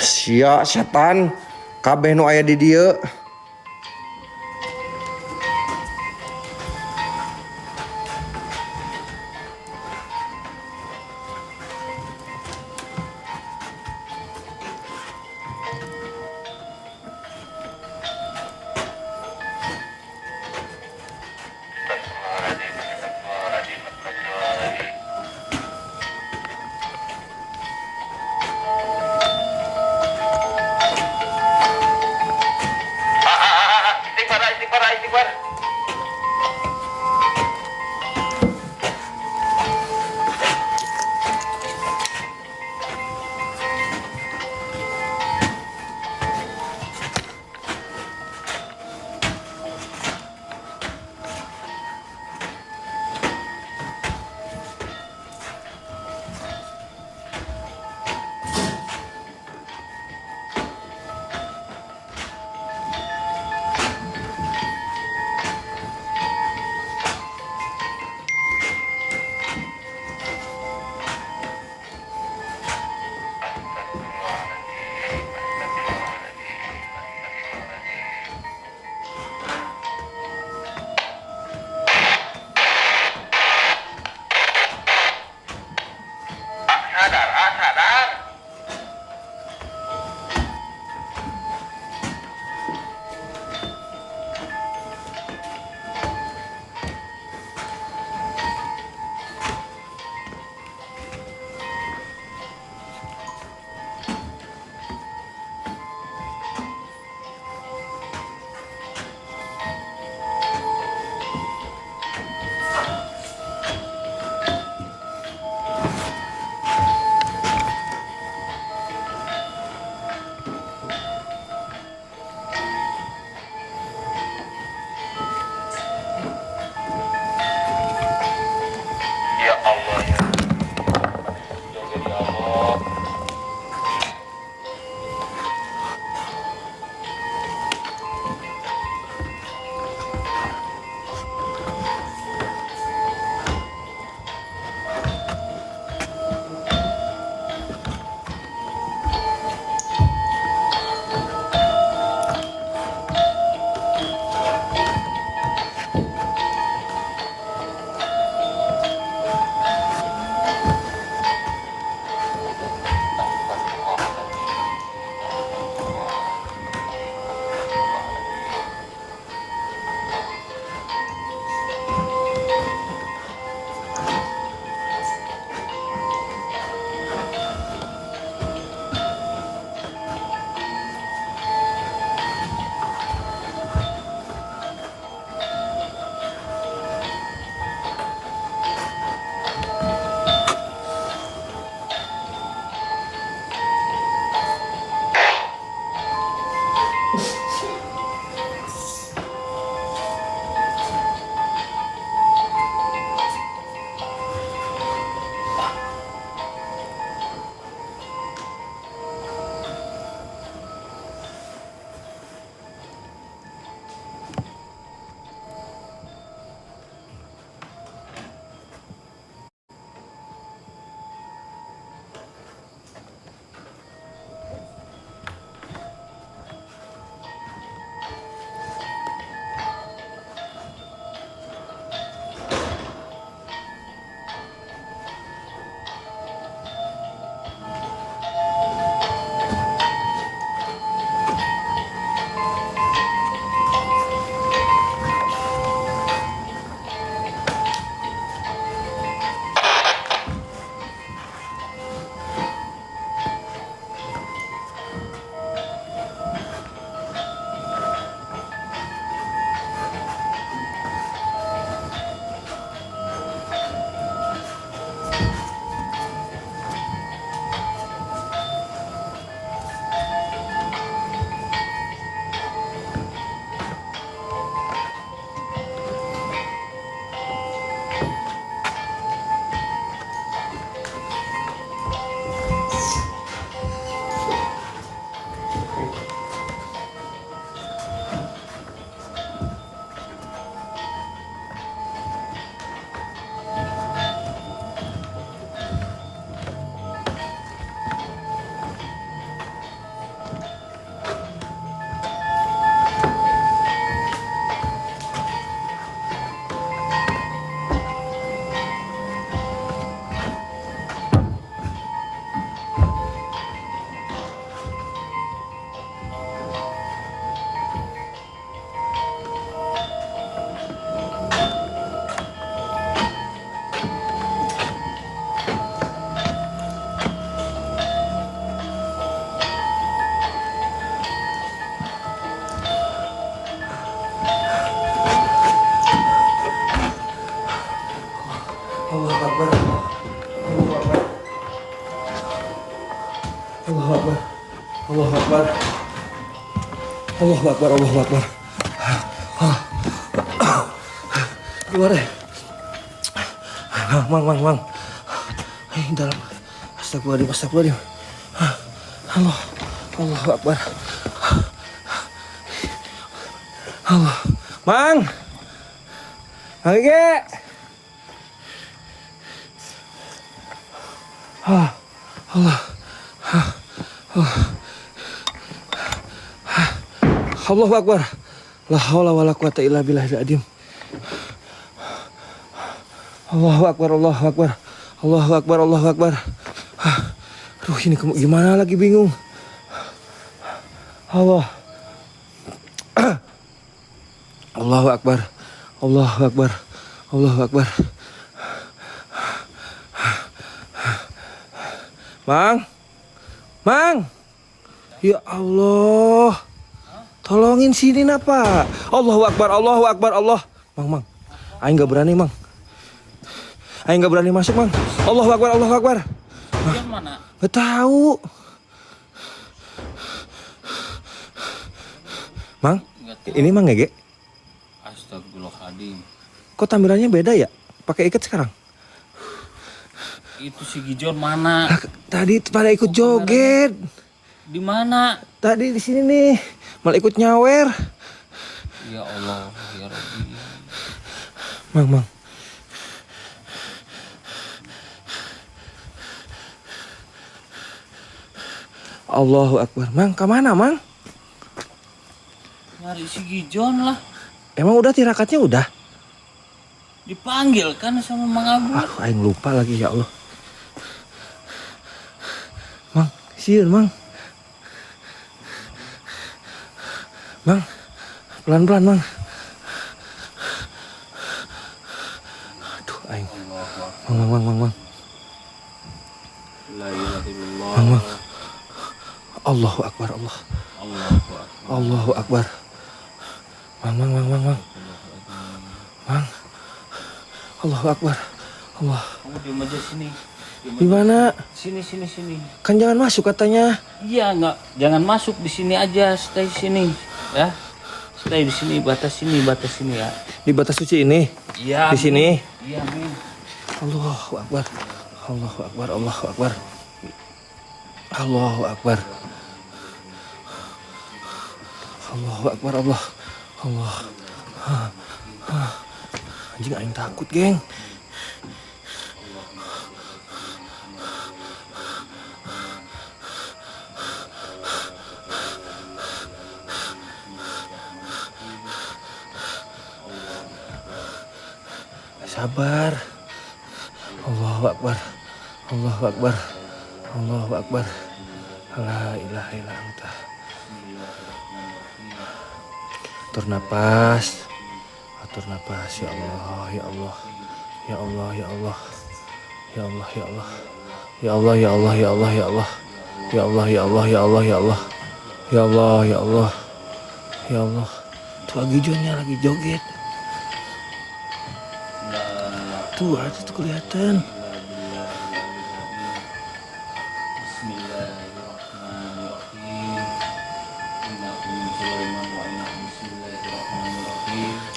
Sia setan, kabeh nu aya di dieu. Allahu Akbar. Allahu Akbar. Allahu Akbar. Allahu Akbar. Keluar deh. Mang. Dalam. Astagfirullahaladzim. Allahu Akbar. Allah. Mang. Ege. Allah. Allahu Akbar. La haula wala quwata illa billahil azim. Allahu Akbar, Allahu Akbar. Allahu Akbar, Allahu Akbar. Aduh, ini gimana lagi bingung. Allah. Allahu Akbar. Allahu Akbar. Allahu Akbar. Mang. Ya Allah. Tolongin sini napa? Allahu Akbar, Allahu Akbar, Allah. Mang. Aing gak berani, Mang. Aing gak berani masuk, Mang. Allahu Akbar, Allahu Akbar. Yang mana? Gak tahu. Mang, ini Mang Ege. Astagfirullahaladzim. Kok tampilannya beda ya? Pakai ikat sekarang? Itu si Gijon mana? Tadi pada ikut joget. Di mana? Tadi di sini nih. Malah ikut nyawer. Ya Allah, ya Rabbi. Mang. Allahu Akbar. Mang, kemana, Mang? Nyari si Gijon lah. Emang udah tirakatnya udah? Dipanggil kan sama Mang Abu. Aduh, aing lupa lagi, ya Allah. Mang, sieun, Mang. Mang, pelan-pelan, Mang. Aduh, aing. Mang. La ilaha illallah. Mang. Allahu Akbar, Allah. Allahu Akbar. Mang. Mang. Allahu Akbar. Allah. Kamu diam aja sini. Di mana? Sini. Kan jangan masuk katanya. Iya, enggak. Jangan masuk di sini aja, stay sini, ya. Stay di sini, batas sini ya. Di batas suci ini. Iya. Di sini. Iya, Min. Allahu Akbar. Allahu Akbar. Allahu Akbar. Allahu Akbar. Allahu Akbar. Allah. Anjing, aing takut, geng. Sabar. Allahu Akbar. Allahu Akbar. Allahu Akbar. La ilaha illa anta. Atur napas. Ya Allah, ya Allah. Ya Allah, ya Allah. Ya Allah, ya Allah. Ya Allah, ya Allah, ya Allah, ya Allah. Ya Allah, ya Allah, ya Allah, ya Allah. Ya Allah, ya Allah. Ya Allah. Tuh lagi Jonnya lagi joget. Tuh, ada tuh kelihatan.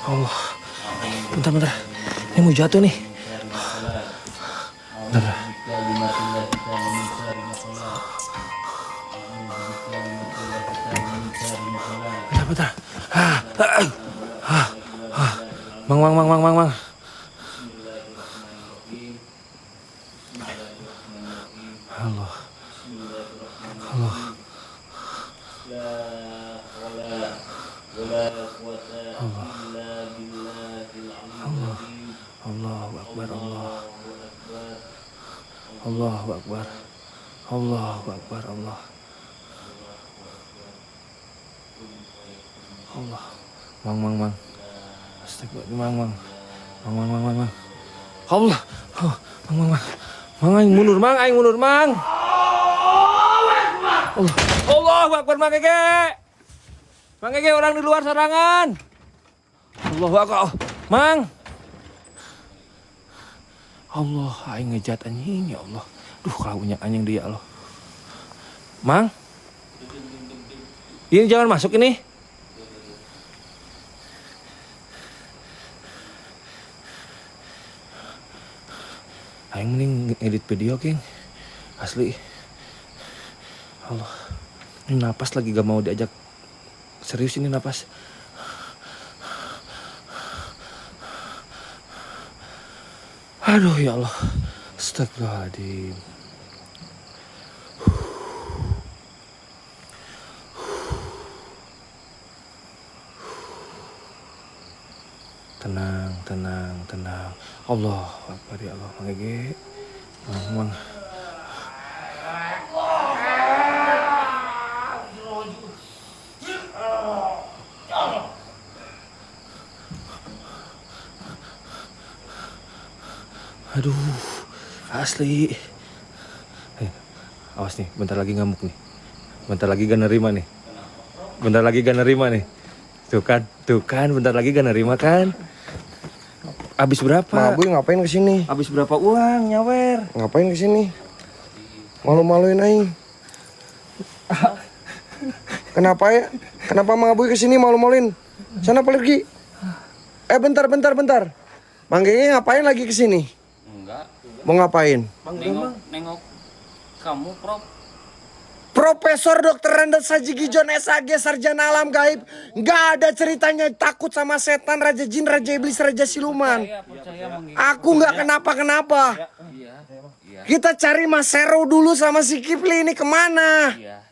Allah. Bentar. Ini mau jatuh nih. Bentar. Mang. Allah. Allahu Akbar, Allah. Allahu Akbar. Allahu Akbar, Allah. Allah. Mang. Astagfirullah, Mang. Allah. Mang, aing mundur, Mang. Allah. Allahu Akbar, Mang Ege. Orang di luar serangan. Allahu Akbar. Mang. Allah, aing ngejat anjing, ya Allah. Duh, kalau punya anjing dia, Allah. Mang? Ini jangan masuk ini. Aing mending edit video, King. Asli. Allah. Ini napas lagi gak mau diajak. Serius ini napas. Aduh ya Allah. Astagfirullahaladzim. Tenang, tenang, tenang. Allah Akbar ya Allah. Mang Ege. Mang. Aduh, asli. Awas nih, bentar lagi ngamuk nih. Bentar lagi gak nerima nih. Bentar lagi gak nerima nih. Tuh kan, bentar lagi gak nerima kan. Abis berapa? Mang Aboy ngapain kesini? Habis berapa uang nyawer? Ngapain kesini? Malu-maluin aing. Kenapa ya? Kenapa Mang Aboy kesini malu-maluin? Sana pergi. Bentar. Mang Gege ngapain lagi kesini? Enggak. Mau ngapain? Nengok kamu, Prof. Profesor Dr. Randa Sajigi John SAG Sarjana Alam Gaib. Nggak ada ceritanya takut sama setan, raja jin, raja iblis, raja siluman. Percaya Mang Gege. Aku nggak kenapa-kenapa. Iya. Kita cari Mas Sero dulu sama si Kipli ini kemana? Iya.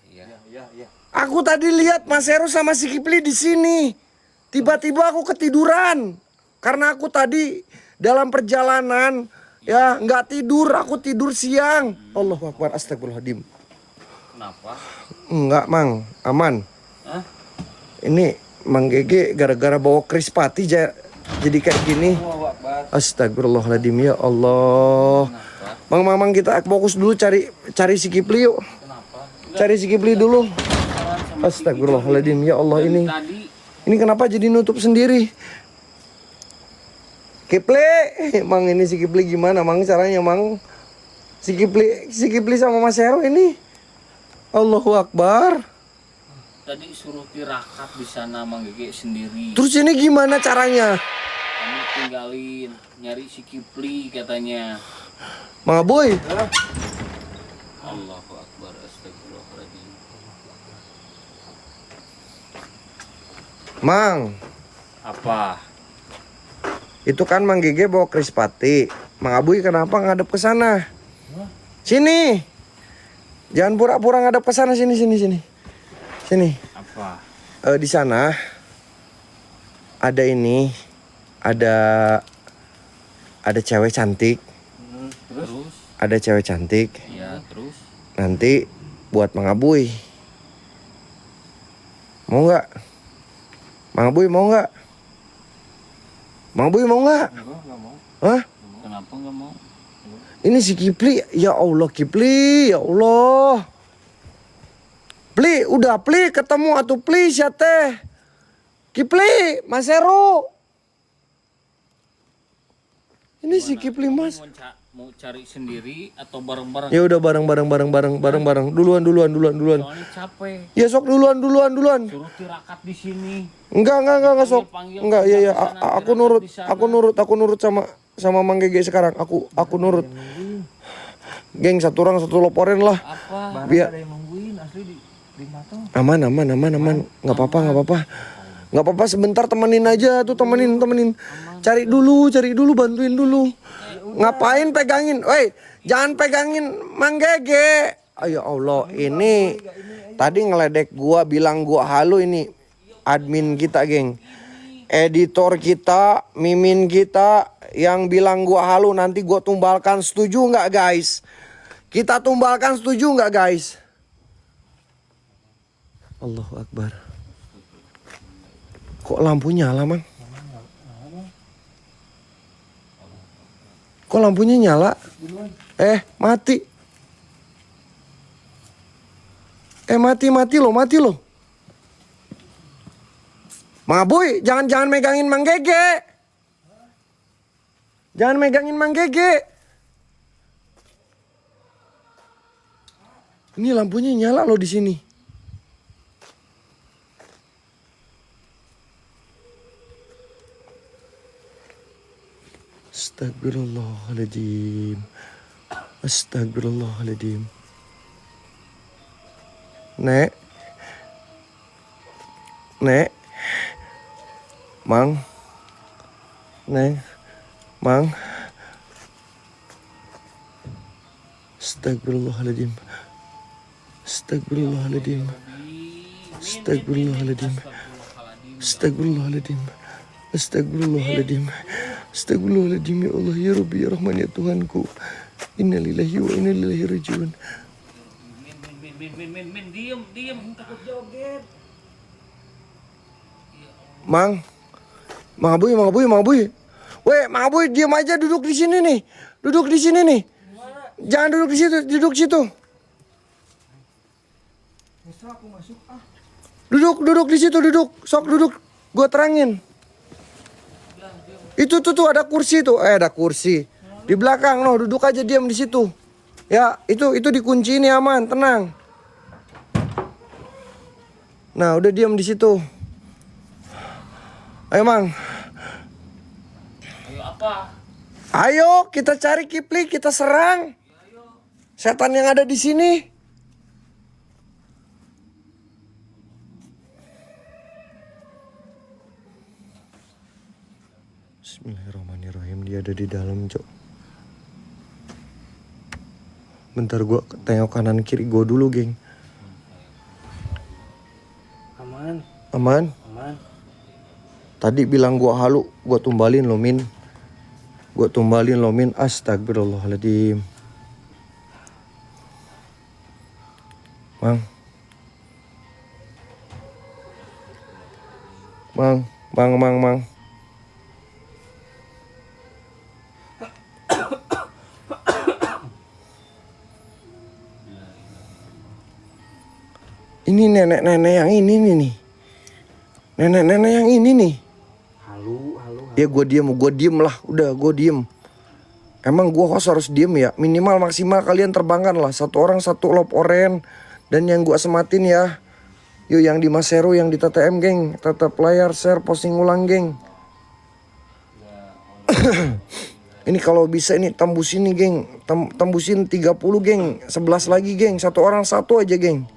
Aku tadi lihat Mas Sero sama si Kipli di sini. Tiba-tiba aku ketiduran. Karena aku tadi dalam perjalanan ya nggak tidur, aku tidur siang. Allahu Akbar, astagfirullahaladzim. Kenapa? Enggak, Mang, aman. Hah? Ini Mang Gege gara-gara bawa krispati jadi kayak gini. Astagfirullahaladzim ya Allah. Mang, kita fokus dulu cari si Kipli yuk. Kenapa? Cari si Kipli dulu. Astagfirullahaladzim ya Allah ini. Ini kenapa jadi nutup sendiri? Kipli, Mang ini si Kipli gimana Mang caranya Mang? Si Kipli sama Mas Hero ini. Allahu Akbar. Tadi suruh tirakat di sana Mang Gege sendiri. Terus ini gimana caranya? Kamu tinggalin nyari si Kipli katanya. Mang Aboy. Allahu Akbar, astagfirullahaladzim. Mang, Apa? itu kan Mang Gege bawa krispati. Mang Aboy kenapa ngadep ke sana? Sini. Jangan pura-pura ngadep ke sana, sini. Sini. Apa? Di sana ada ini, ada cewek cantik. Terus? Ada cewek cantik. Ya, terus? Nanti buat Mang Aboy. Mau nggak? Mang Aboy mau nggak? Mang Aboy mau nggak? Enggak mau. Hah? Kenapa nggak mau? Ini si Kipli, ya Allah Kipli, ya Allah. Pli, udah Pli ketemu atuh Pli ya teh. Kipli, Mas Hero. Ini si Kipli Mas. Mau cari sendiri atau bareng-bareng? Ya udah bareng. Duluan. Soalnya capek. Ya sok duluan. Suruh tirakat di sini. Enggak sok. Panggil Enggak, ya. di sana, Aku nurut sama Mang Gege sekarang. Aku nurut. Geng, satu orang satu loporin lah. Apa? Biar Ada yang nungguin asli di mata. aman. Enggak apa-apa sebentar temenin aja tuh, temenin. Cari dulu, bantuin dulu. Ngapain pegangin? Woi, jangan pegangin Mang Gege. Ya Allah, ini tadi ngeledek gua, bilang gua halu ini admin kita, geng. Editor kita, mimin kita yang bilang gua halu, nanti gua tumbalkan. Setuju nggak guys? Kita tumbalkan, setuju nggak guys? Allahu Akbar. Kok lampu nyala, Mang? Kok lampunya nyala? Mati. Mati loh. Mang Aboy, jangan megangin Mang Gege. Ini lampunya nyala loh di sini. Astagfirullahaladzim. Astagfirullahaladzim. Nek. Nek. Mang. Neng. Mang. Astagfirullahaladzim. Astagfirullahaladzim. Astagfirullahaladzim. Astagfirullahaladzim. Astagfirullahaladzim. Astagfirullahaladzim ya Allah ya Rabbi ya Rahman ya Tuhanku. Innalillahi wa inna ilaihi rajiun. Min, diem, takut joget. Mang Aboy. Weh, Mang Aboy diam aja, duduk di sini nih. Duduk di sini nih. Jangan duduk di situ, duduk situ. Duduk di situ, duduk. Sok duduk. Gua terangin. Itu tuh ada kursi tuh. Ada kursi. Di belakang noh, duduk aja diam di situ. Ya, itu dikunci ini aman, tenang. Nah, udah diam di situ. Ayo, Mang. Ayo apa? Ayo, kita cari Kipli, kita serang. Setan yang ada di sini. Bismillahirrahmanirrahim. Dia ada di dalam, Cok. Bentar gua tengok kanan kiri gua dulu, geng. Aman. Tadi bilang gua halu, gua tumbalin lo, Min. Astagfirullahaladzim. Mang. Ini nenek-nenek yang ini nih. Nenek-nenek yang ini nih. Halu. Ya gue diem lah. Udah gue diem. Emang gue harus diem ya. Minimal maksimal kalian terbangkan lah. Satu orang satu lop oren. Dan yang gue sematin ya. Yuk yang di Mas Heru, yang di TTM geng. Tetap layar, share, posting ulang geng. Ini kalau bisa ini tembusin nih geng. Tembusin 30 geng. 11 lagi geng. Satu orang satu aja geng.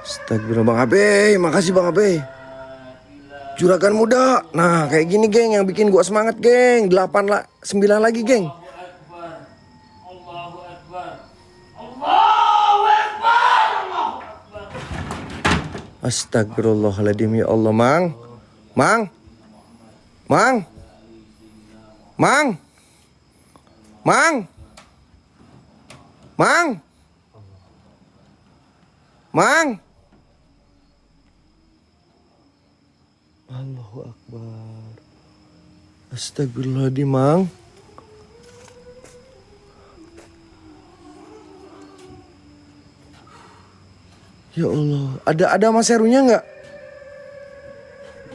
Astagfirullah Bang Abe, makasih Bang Abe. Juragan muda. Nah, kayak gini geng yang bikin gua semangat geng. 8 lah, 9 lagi geng. Allahu Akbar. Astagfirullahaladzim ya Allah, Mang. Allahu Akbar. Astagfirullahaladzim, Mang. Ya Allah, ada Mas Herunya nggak?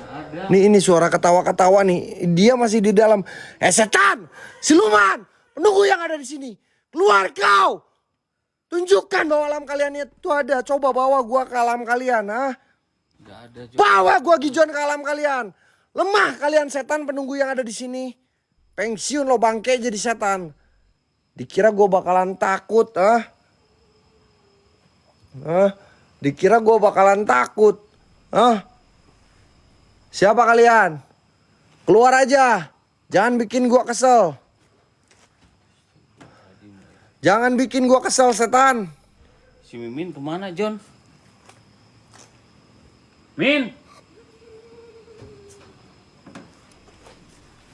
Ada. Nih ini suara ketawa-ketawa nih. Dia masih di dalam. Setan, siluman, penunggu yang ada di sini. Keluar kau. Tunjukkan bahwa alam kalian itu ada. Coba bawa gua ke alam kalian, ah. Enggak ada juga. Bawa gua Gijon ke alam kalian. Lemah kalian setan penunggu yang ada di sini. Pensiun lo bangke jadi setan. Dikira gua bakalan takut, ah. Dikira gue bakalan takut. Siapa kalian? Keluar aja. Jangan bikin gue kesel. Jangan bikin gue kesel, setan. Si Mimin kemana, John? Min!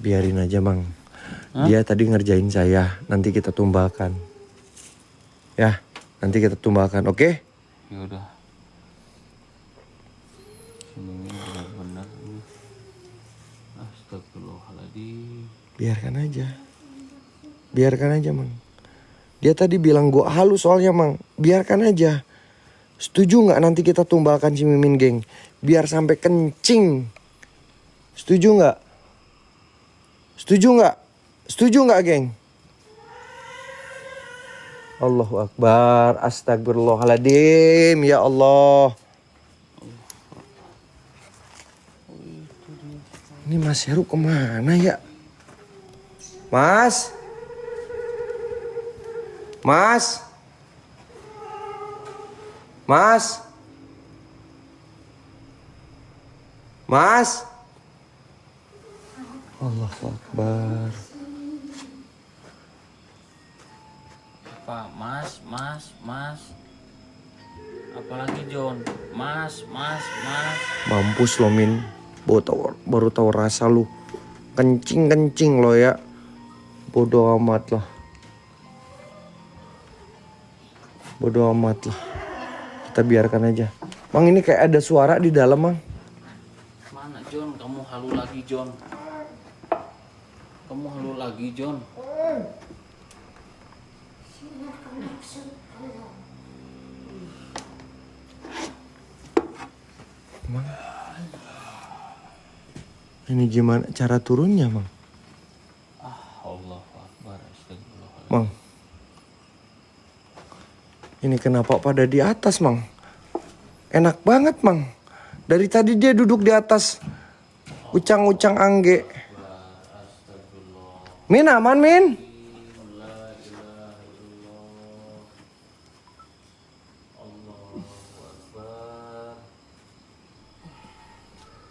Biarin aja, Bang. Dia tadi ngerjain saya. Nanti kita tumbalkan. Ya, nanti kita tumbalkan, oke? Ya udah. Ini benar-benar ini. Astagfirullahaladzim. Biarkan aja, Mang. Dia tadi bilang gua halus soalnya Mang. Biarkan aja. Setuju nggak nanti kita tumbalkan si Mimin geng? Biar sampai kencing. Setuju nggak? Setuju nggak? Setuju nggak geng? Allahu Akbar. Astagfirullahaladzim. Ya Allah. Ini Mas Heru kemana ya? Mas? Mas? Mas? Mas? Allahu Akbar. Pak, Mas. Apalagi John? Mas. Mampus lo Min. Baru tahu rasa lu. Kencing lo ya. Bodoh amat lah. Kita biarkan aja. Mang ini kayak ada suara di dalam Mang. Mana John? Kamu halu lagi John. Mang. Ini gimana cara turunnya Mang? Allahu Akbar. Astagfirullah. Mang. Ini kenapa pada di atas Mang? Enak banget Mang. Dari tadi dia duduk di atas ucang-ucang angge. Min aman Min?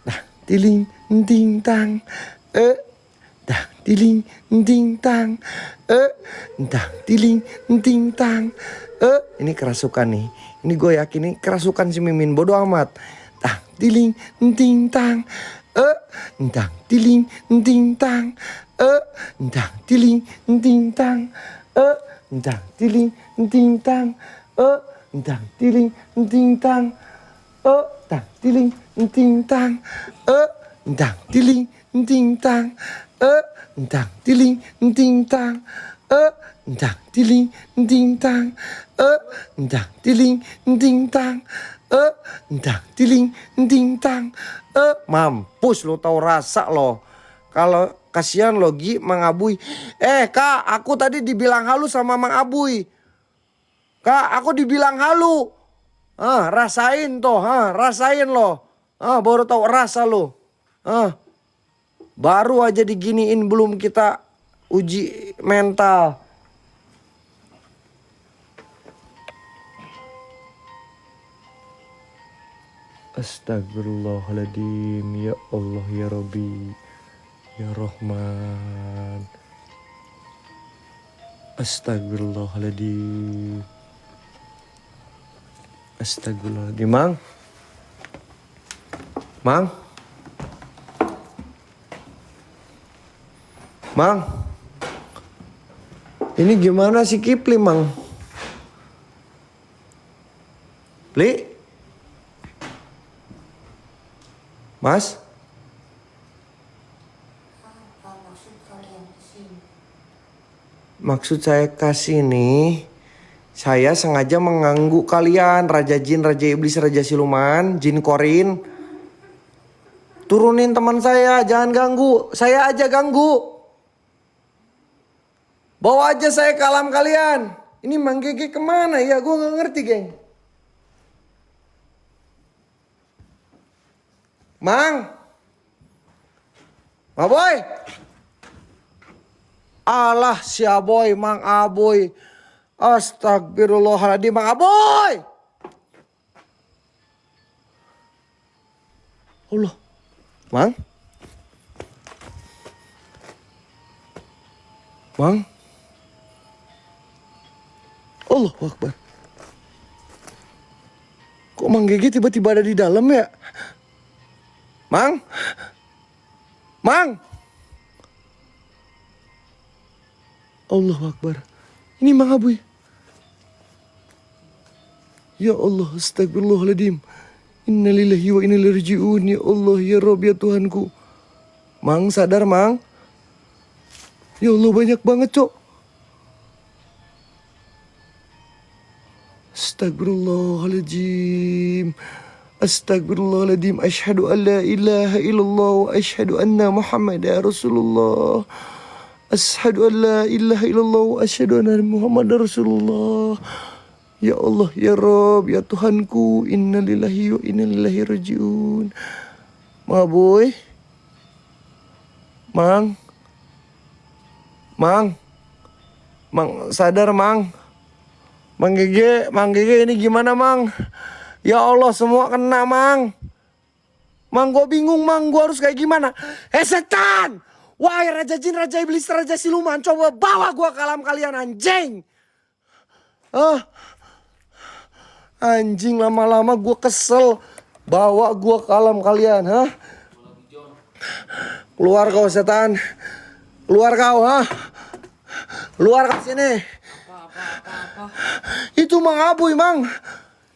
Dah tiling ting tang. Dah tiling ting tang. Dah tiling ting tang. Ini kerasukan nih. Ini gue yakin nih kerasukan si Mimin. Bodoh amat. Dah tiling ting tang. Dah tiling ting tang. Dah tiling ting tang. Dah tiling ting tang. Dah tiling ting tang. Dah tiling ting tang. Dah tiling ting tang. Dah tiling ting tang. Dah tiling ting tang. Dah tiling ting tang. Dah tiling ting tang. Mampus lo, tahu rasa lo. Kalau kasihan lo Gi Mang Abuy. Kak, aku tadi dibilang halu sama Mang Abuy. Kak, aku dibilang halu. Rasain toh, rasain lo. Baru tahu rasa lo. Baru aja diginiin belum kita uji mental. Astagfirullahaladzim. Ya Allah ya Rabbi. Ya Rahman. Astagfirullahaladzim. Astagfirullahaladzim. Mang. Ini gimana si Kipli Mang? Pli? Mas? Apa maksud kalian kesini? Maksud saya kesini, saya sengaja mengganggu kalian, Raja Jin, Raja Iblis, Raja Siluman, Jin Korin. Turunin teman saya, jangan ganggu. Saya aja ganggu. Bawa aja saya ke alam kalian. Ini Mang Gege kemana ya? Gue gak ngerti geng. Mang Boy. Alah si Aboy, Mang Aboy. Astagfirullahaladzim, Mang Aboy. Allah. Mang. Allahu Akbar. Kok Mang Gege tiba-tiba ada di dalam ya? Mang. Allahu Akbar. Ini Mang Abuy. Ya Allah, astagfirullahaladzim. Innalillahi wa inna ilaihi raji'un. Ya Allah, ya Rabb, ya Tuhanku. Mang, sadar Mang. Ya Allah, banyak banget Cok. Astagfirullahaladzim. Astagfirullahaladzim. Asyhadu an la ilaha illallah wa asyhadu anna Muhammadar Rasulullah. Asyhadu an la ilaha illallah wa asyhadu anna Muhammadar Rasulullah. Ya Allah, ya Rabb, ya Tuhanku, innalillahi wa inna ilaihi rajiun. Mang Aboy. Mang, sadar Mang. Mang Gege ini gimana Mang? Ya Allah, semua kena Mang. Mang, gue bingung Mang, gue harus kayak gimana? Setan! Wahai Raja Jin, Raja Iblis, Raja Siluman, coba bawa gue ke alam kalian anjing. Anjing, lama-lama gue kesel. Bawa gue ke alam kalian, Keluar kau setan. Keluar kau, Keluar ke sini. Itu Mang Aboy, Mang.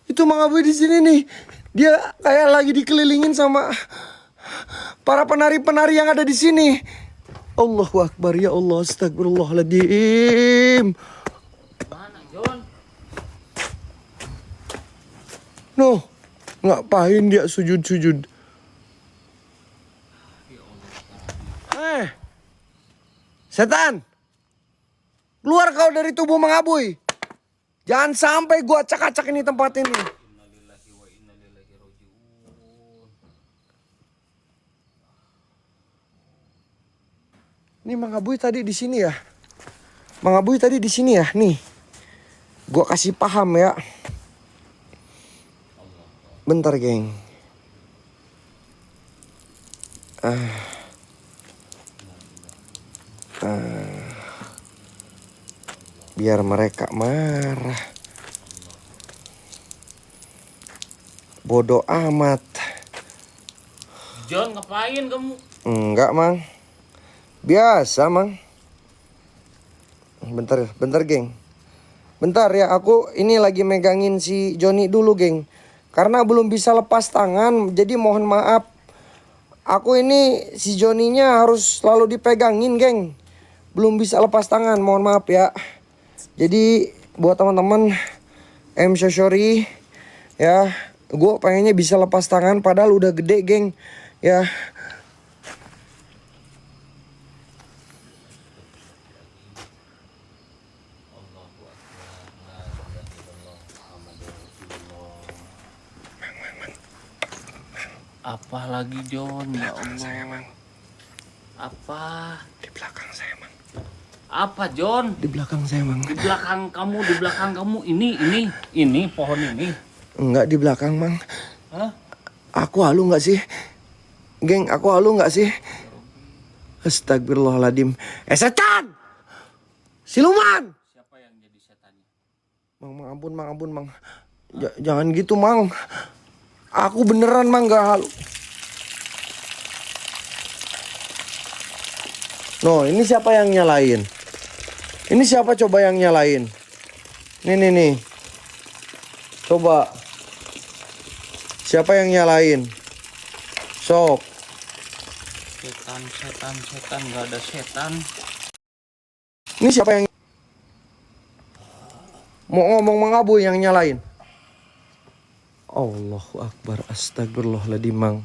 Itu Mang Aboy di sini nih. Dia kayak lagi dikelilingin sama para penari-penari yang ada di sini. Allahu Akbar, ya Allah, astagfirullahaladzim. Mana John? No, ngapain dia sujud-sujud? Setan, keluar kau dari tubuh Mang Aboy. Jangan sampai gua acak-acak ini tempat ini. Innalillahi wa inna ilaihi rajiun. Ini Mang Aboy tadi di sini ya. Mang Aboy tadi di sini ya, nih. Gua kasih paham ya. Bentar, geng. Biar mereka marah. Bodoh amat. John, ngapain kamu? Enggak, Mang. Biasa, Mang. Bentar, geng. Bentar ya, aku ini lagi megangin si Joni dulu, geng. Karena belum bisa lepas tangan, jadi mohon maaf. Aku ini si Joninya harus selalu dipegangin, geng. Belum bisa lepas tangan, mohon maaf ya. Jadi buat teman-teman, I'm so sorry ya. Gue pengennya bisa lepas tangan padahal udah gede, geng. Ya. Apa lagi John, ya Allah? Apa? Di belakang saya, Mang. Apa John? Di belakang saya, Mang. Di belakang kamu ini pohon ini. Enggak, di belakang, Mang. Hah? Aku halu nggak sih? Geng, aku halu nggak sih? Astagfirullahaladzim. Setan! Siluman! Siapa yang jadi setannya? Mang, ampun, Mang. Jangan gitu, Mang. Aku beneran, Mang, gak halu. No, ini siapa yang nyalain? Ini siapa coba yang nyalain? Nih. Coba. Siapa yang nyalain? Sok. Setan, gak ada setan. Ini siapa yang mau ngomong Mang Aboy yang nyalain? Allahu Akbar, astagfirullahaladzim, Mang.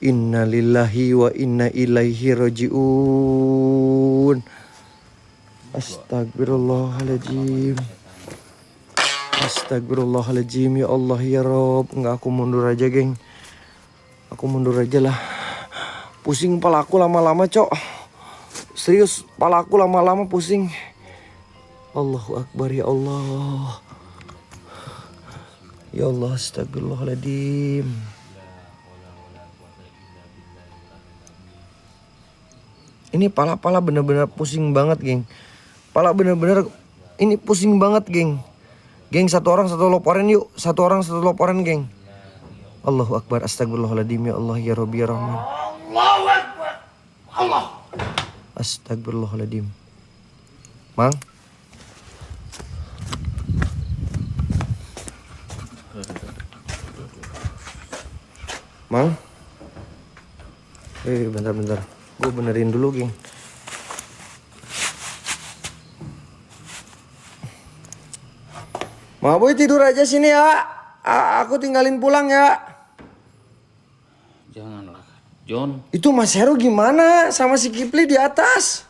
Inna lillahi wa inna ilaihi rajiun. Astagfirullahaladzim. Astagfirullahaladzim, ya Allah, ya Rob. Enggak, aku mundur aja, geng. Aku mundur aja lah. Pusing palaku lama-lama, Cok. Serius, palaku lama-lama pusing. Allahu Akbar, ya Allah. Ya Allah, astagfirullahaladzim. Ini pala bener-bener pusing banget, geng. Pala bener-bener ini pusing banget, geng. Geng, satu orang satu loporan yuk. Satu orang satu loporan, geng. Allahu Akbar, astagfirullahaladzim, ya Allah, ya Rabbi, ya Rahman. Allahu Akbar. Allah. Astagfirullahaladzim. Mang. Mang. Bentar. Gue benerin dulu, geng. Maboy tidur aja sini ya. Aku tinggalin pulang ya. Janganlah, John. Itu Mas Heru gimana sama si Kipli di atas?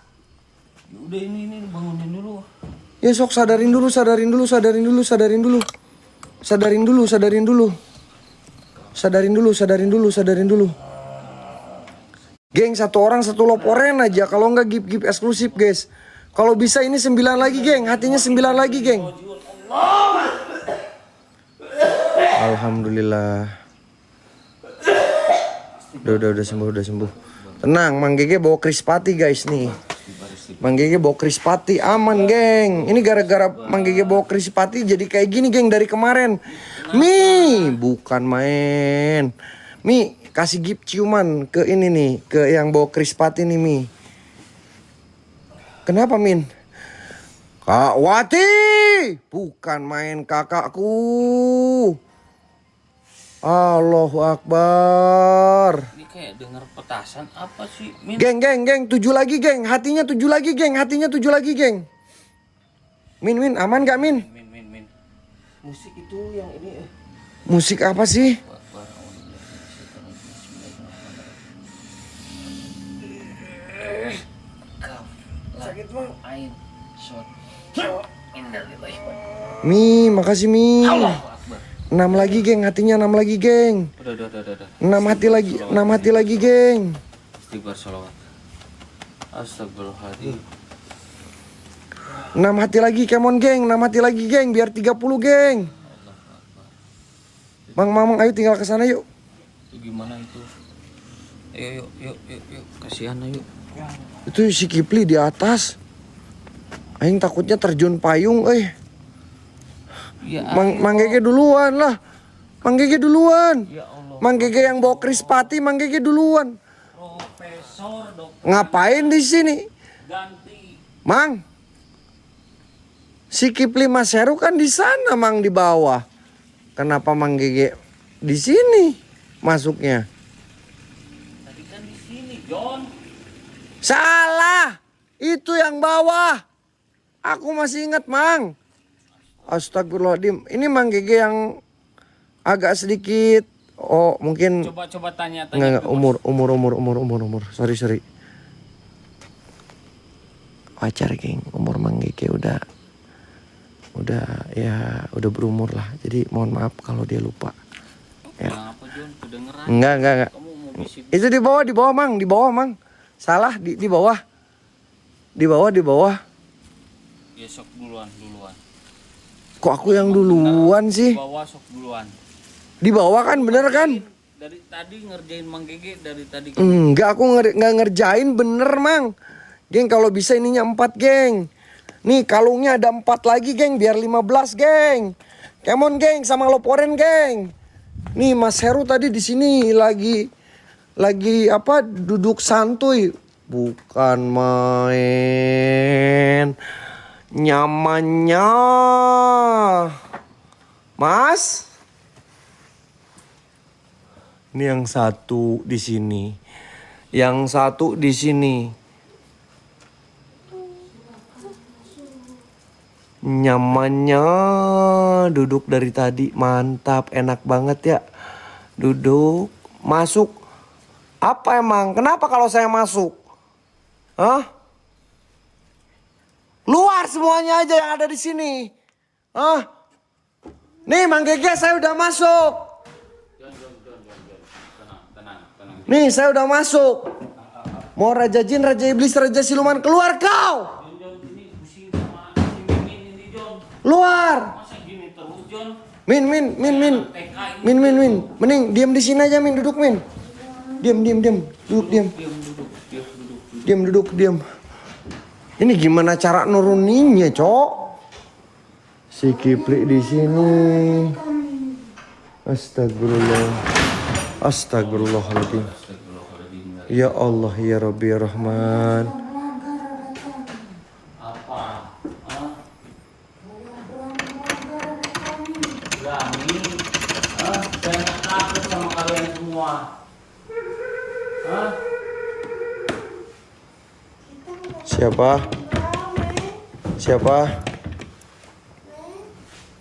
Ya udah ini bangunin dulu. Ya sok sadarin dulu. Sadarin dulu. Geng, satu orang satu loporen aja. Kalau nggak gift eksklusif guys. Kalau bisa ini 9 lagi geng. Hatinya 9 lagi geng. Alhamdulillah. Udah sembuh. Tenang, Mang Gege bawa krispati guys nih. Mang Gege bawa krispati aman geng. Ini gara-gara Mang Gege bawa krispati jadi kayak gini geng dari kemarin. Mi, bukan main. Mi, kasih gift ciuman ke ini nih, ke yang bawa krispati nih Mi. Kenapa Min? Kak Wati, bukan main kakakku. Allahu Akbar. Ini kayak dengar petasan apa sih, Min? Geng, 7 lagi geng. Hatinya 7 lagi geng. Min, aman gak Min? Min. Musik itu yang ini. Musik apa sih? Sakit bang. Ain shot. Mi, makasih Mi. Allahu Akbar. 6 lagi geng, hatinya 6 lagi geng. Udah. 6 hati lagi geng. Istighfar sholawat. Astagfirullahaladzim. 6 hati lagi, come on geng. 6 hati lagi geng, biar 30 geng. Bang Mamang, ayo tinggal ke sana yuk. Itu gimana itu? Ayo, yuk. Kasihan yuk. Itu si Kipli di atas. Aing takutnya terjun payung, Ya, Mang Gege duluan lah. Mang Gege duluan. ya Allah. Mang Gege yang bawa krispati, Mang Gege duluan. Profesor dokter Ngapain di sini? ganti. Mang. Si Kipli Mas Heru kan di sana, Mang, di bawah. Kenapa Mang Gege di sini masuknya? Tadi kan di sini, John. Salah. Itu yang bawah. Aku masih ingat, Mang. Astagfirullahaladzim. Ini Mang Gege yang agak sedikit mungkin Coba tanya. enggak umur. Sorry. Wajar, geng. Umur Mang Gege udah berumur lah. Jadi mohon maaf kalau dia lupa. Ya. Apa, John? Kedengeran. Enggak. Kamu mau bisik. Itu di bawah, Mang. Salah di bawah. Di bawah. Ya sok duluan. Kok aku yang duluan sih? Bawa sok duluan. Di bawah kan, bener kan? Dari tadi ngerjain Mang Gege dari tadi. Enggak, aku nggak ngerjain, bener Mang. Geng, kalau bisa ininya 4 geng. Nih kalungnya ada 4 lagi geng, biar 15 geng. Come on geng, sama loporen geng. Nih Mas Heru tadi di sini lagi apa? Duduk santuy. Bukan main. Nyamannya. Mas. Ini yang satu di sini. Yang satu di sini. Nyamannya duduk dari tadi, mantap, enak banget ya. Duduk, masuk. Apa emang? Kenapa kalau saya masuk? Hah? Luar semuanya aja yang ada di sini. Hah? Nih Mang Gege, saya udah masuk. Tenang. Nih saya udah masuk. Mau Raja Jin, Raja Iblis, Raja Siluman, keluar kau. John, ini pusing sama si Mimin ini, John. Luar. Masa gini terus, John? Min. Mending diam di sini aja, Min. Duduk, Min. Diam. Duduk, diam. Diam. Ini gimana cara nuruninnya, Cok? Si Kipli di sini. Astagfirullahaladzim. Ya Allah, ya Rabbi, ya Rahman. Apa? Hah? Berani? Hah? Saya nggak takut sama kalian semua. Hah? Siapa?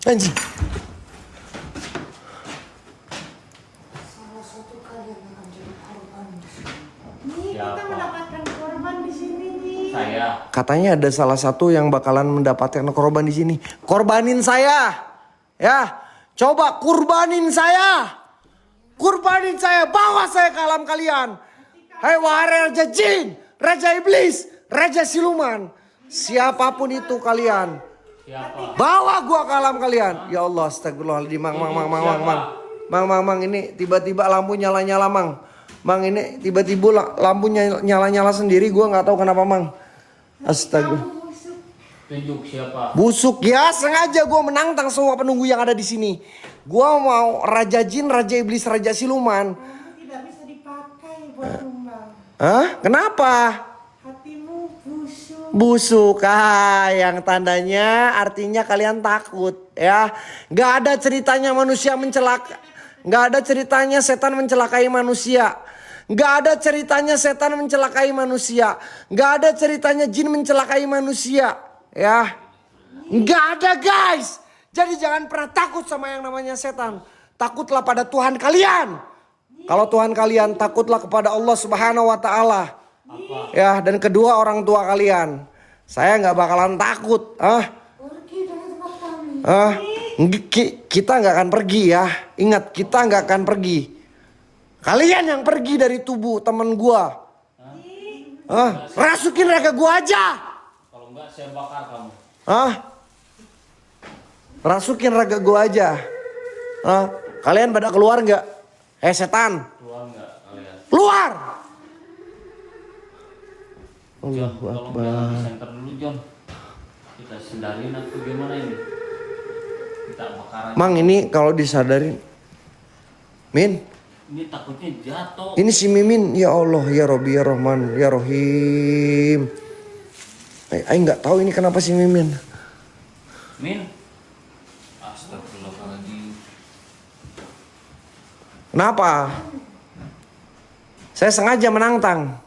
Anjing. Salah satu kalian akan jadi korban di sini. Nih, kita mendapatkan korban di sini nih. Saya. Katanya ada salah satu yang bakalan mendapatkan korban di sini. Korbanin saya. Ya. Coba kurbanin saya. Kurbanin saya. Bawa saya ke alam kalian. Hai wahai raja jin, raja iblis, raja siluman. Siapapun itu kalian. Siapa? Bawa gua ke alam kalian. Ya Allah, astagfirullahaladzim. Mang, ini tiba-tiba lampu nyala-nyala, Mang. Mang, ini tiba-tiba lampunya nyala-nyala sendiri. Gua nggak tahu kenapa, Mang. Astagfirullah. Tunjuk siapa? Busuk ya, sengaja gua menantang semua penunggu yang ada di sini. Gua mau raja jin, raja iblis, raja siluman. Kamu tidak bisa dipakai buat tumbang. Hah? Kenapa? Hatimu busuk. Busuk, yang tandanya artinya kalian takut ya. Gak ada ceritanya manusia mencelaka. Gak ada ceritanya setan mencelakai manusia. Gak ada ceritanya setan mencelakai manusia. Gak ada ceritanya jin mencelakai manusia ya. Gak ada guys. Jadi jangan pernah takut sama yang namanya setan. Takutlah pada Tuhan kalian. Kalau Tuhan kalian, takutlah kepada Allah Subhanahu wa Ta'ala. Ya, dan kedua orang tua kalian. Saya nggak bakalan takut. Pergi dari tempat kami. Kita nggak akan pergi ya. Ingat, kita nggak akan pergi. Kalian yang pergi dari tubuh temen gua. Rasukin raga gua aja. Kalau enggak saya bakar kamu. Rasukin raga gua aja. Kalian pada keluar nggak? Setan. Keluar enggak kalian? Keluar. John, tolong jangan disenter dulu John. Kita sadarin atau gimana ini? Kita bakaran. Mang, ini kalau disadarin. Min. Ini takutnya jatuh. Ini si Mimin. Ya Allah, ya Robbi, ya Rahman, ya Rohim. Ayo nggak tahu ini kenapa si Mimin. Min. Astagfirullahaladzim. Kenapa? Saya sengaja menantang.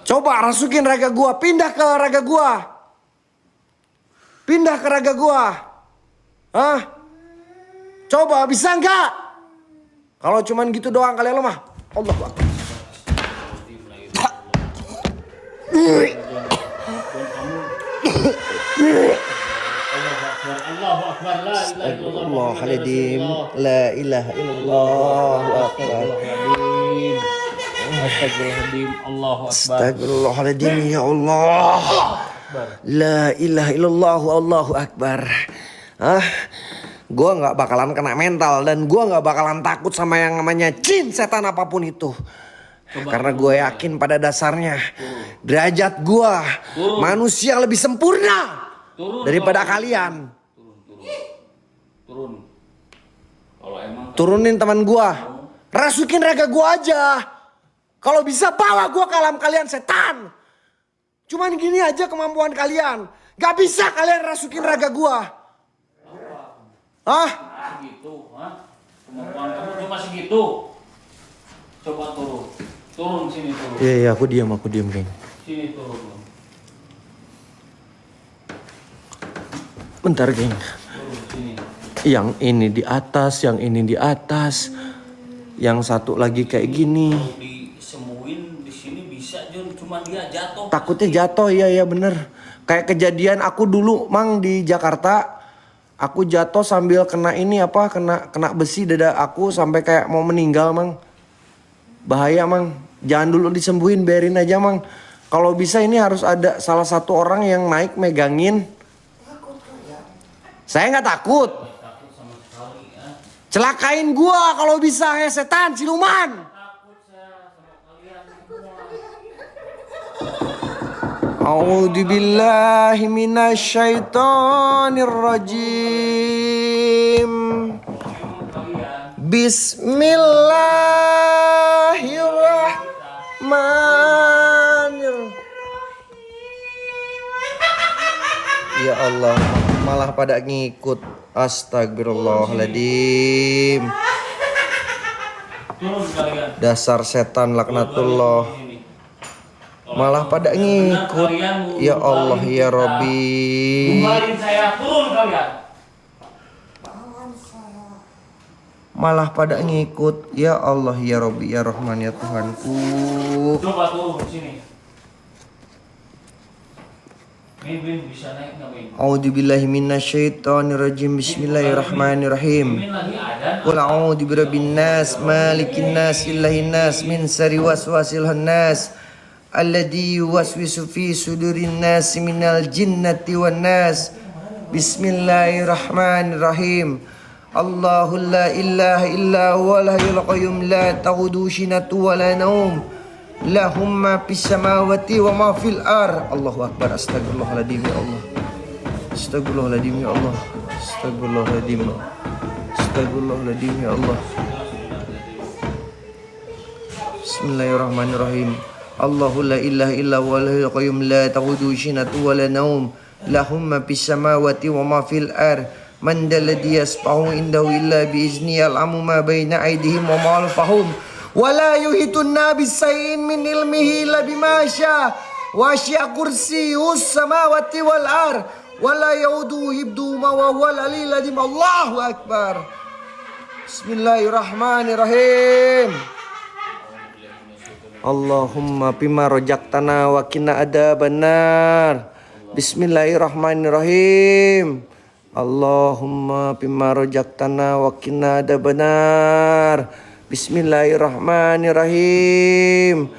Coba rasukin raga gua, pindah ke raga gua. Pindah ke raga gua. Coba bisa nggak? Kalau cuman gitu doang kalian lemah. Allah Akbar. Allahu Akbar, la ilaha illallah. Astagfirullahaladzim. La ilaha illallah. Astagfirullahaladzim. Allahu Akbar. Astagfirullahaladzim, ya Allah. La ilaha illallah, Allahu Akbar. Gue gak bakalan kena mental. Dan gue gak bakalan takut sama yang namanya jin, setan, apapun itu. Karena gue yakin pada dasarnya derajat gue manusia lebih sempurna daripada kalian. Turun. Kalau emang Turunin teman gue. Rasukin raga gue aja. Kalau bisa bawa gue ke alam kalian, setan. Cuman gini aja kemampuan kalian. Gak bisa kalian rasukin raga gue. segitu, kemampuan kamu cuma segitu. Coba turun. Turun sini turun. Iya, aku diam geng. Sini turun. Bentar geng. Turun sini. Yang ini di atas, yang ini di atas. Yang satu lagi kayak gini. Kalau disemuin di sini bisa John, cuma dia jatuh. Takutnya jatuh, iya bener. Kayak kejadian aku dulu Mang di Jakarta. Aku jatuh sambil kena kena besi dada aku sampai kayak mau meninggal Mang. Bahaya Mang. Jangan dulu disembuhin, biarin aja Mang. Kalau bisa ini harus ada salah satu orang yang naik megangin. Saya nggak takut. Takut sama sekali ya. Celakain gua kalau bisa, setan siluman. Takut saya sama kalian semua. A'udzubillahi minasyaitonir rajim. Bismillahirrahmanirrahim. Ya Allah, malah pada ngikut. Astagfirullahaladzim. Turun kalian. Dasar setan laknatullah. Malah pada ngikut. Ya Allah, ya Rabbi. Bubarin saya, turun kalian? Malah pada ngikut. Ya Allah ya Rabbi ya Rahman ya Tuhanku. Coba turun sini. Min bisa naik nggak Min? A'udzubillahi minasyaitonirrajim. Bismillahirrahmanirrahim. Min lagi ada. Qul a'udzu birabbin nas, malikin nas, ilahin nas, min syarri waswasil khannas, alladzi yuwaswisu fi sudurin nas minal jinnati wan nas. Bismillahirrahmanirrahim. Allahu la ilaha illa huwal hayyul qayyum la ta'khudhuhu sinatun wa la naum. Lahum ma fis samawati wa ma fil ar. Allahu akbar. Astagfirullahaladzim ya Allah. Astagfirullahaladzim ya Allah. Astagfirullahaladzim. Astagfirullahaladzim ya Allah. Bismillahirrahmanirrahim. Allahu la ilaha illa huwal hayyul qayyum la ta'khudhuhu sinatun wa la naum. Lahum ma fis samawati wa ma fil ar. Man dalladhi yasfa'u indahu illa bi izni ya'lamu ma baina aydihim wa ma khalfahum. Wala yuhitun nabi sayin min ilmihi illa bima syaa wa syaa kursiyyus samawati wal ar wala yauduhu hibduhuma wa huwal aliyyul azim. Allahu akbar. Bismillahirrahmanirrahim. Allahumma bima rajaqtana wa qina adzabannar. Bismillahirrahmanirrahim. Allahumma bima rajaqtana wa qina adzabannar. Bismillahirrahmanirrahim.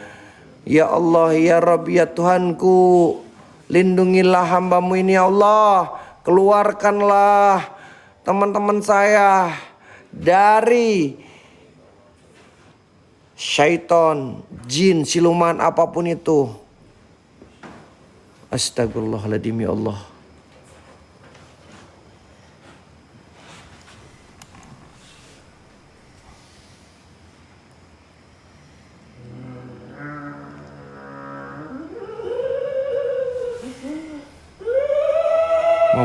Ya Allah ya Rabbi ya Tuhanku, lindungilah hambamu ini ya Allah. Keluarkanlah teman-teman saya dari syaitan, jin, siluman apapun itu. Astagfirullahaladzim ya Allah.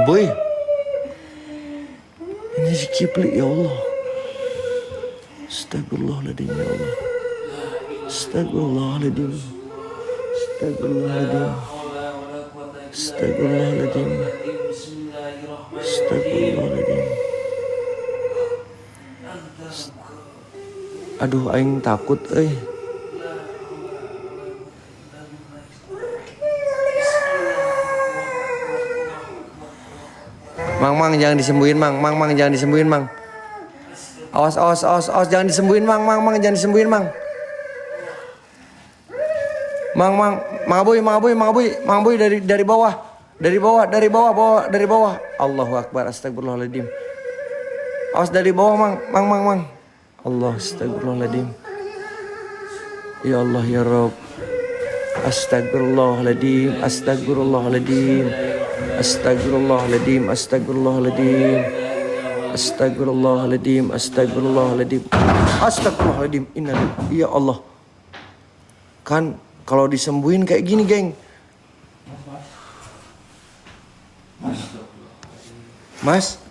Boy, ini si Kipli ya Allah. Astagfirullahaladzim ya Allah. Astagfirullahaladzim. Astagfirullahaladzim. Astagfirullahaladzim. Astagfirullahaladzim. Aduh, aing takut euy. Mang jangan disembuhin mang jangan disembuhin mang. Awas jangan disembuhin mang jangan disembuhin mang. Mang boy dari bawah. Allahu akbar astagfirullahaladzim. Awas dari bawah mang. Allah astagfirullahaladzim. Ya Allah ya Rabb. Astagfirullahaladzim. Astagfirullahaladzim. Ya Allah. Kan kalau disembuhin kayak gini, geng. Mas.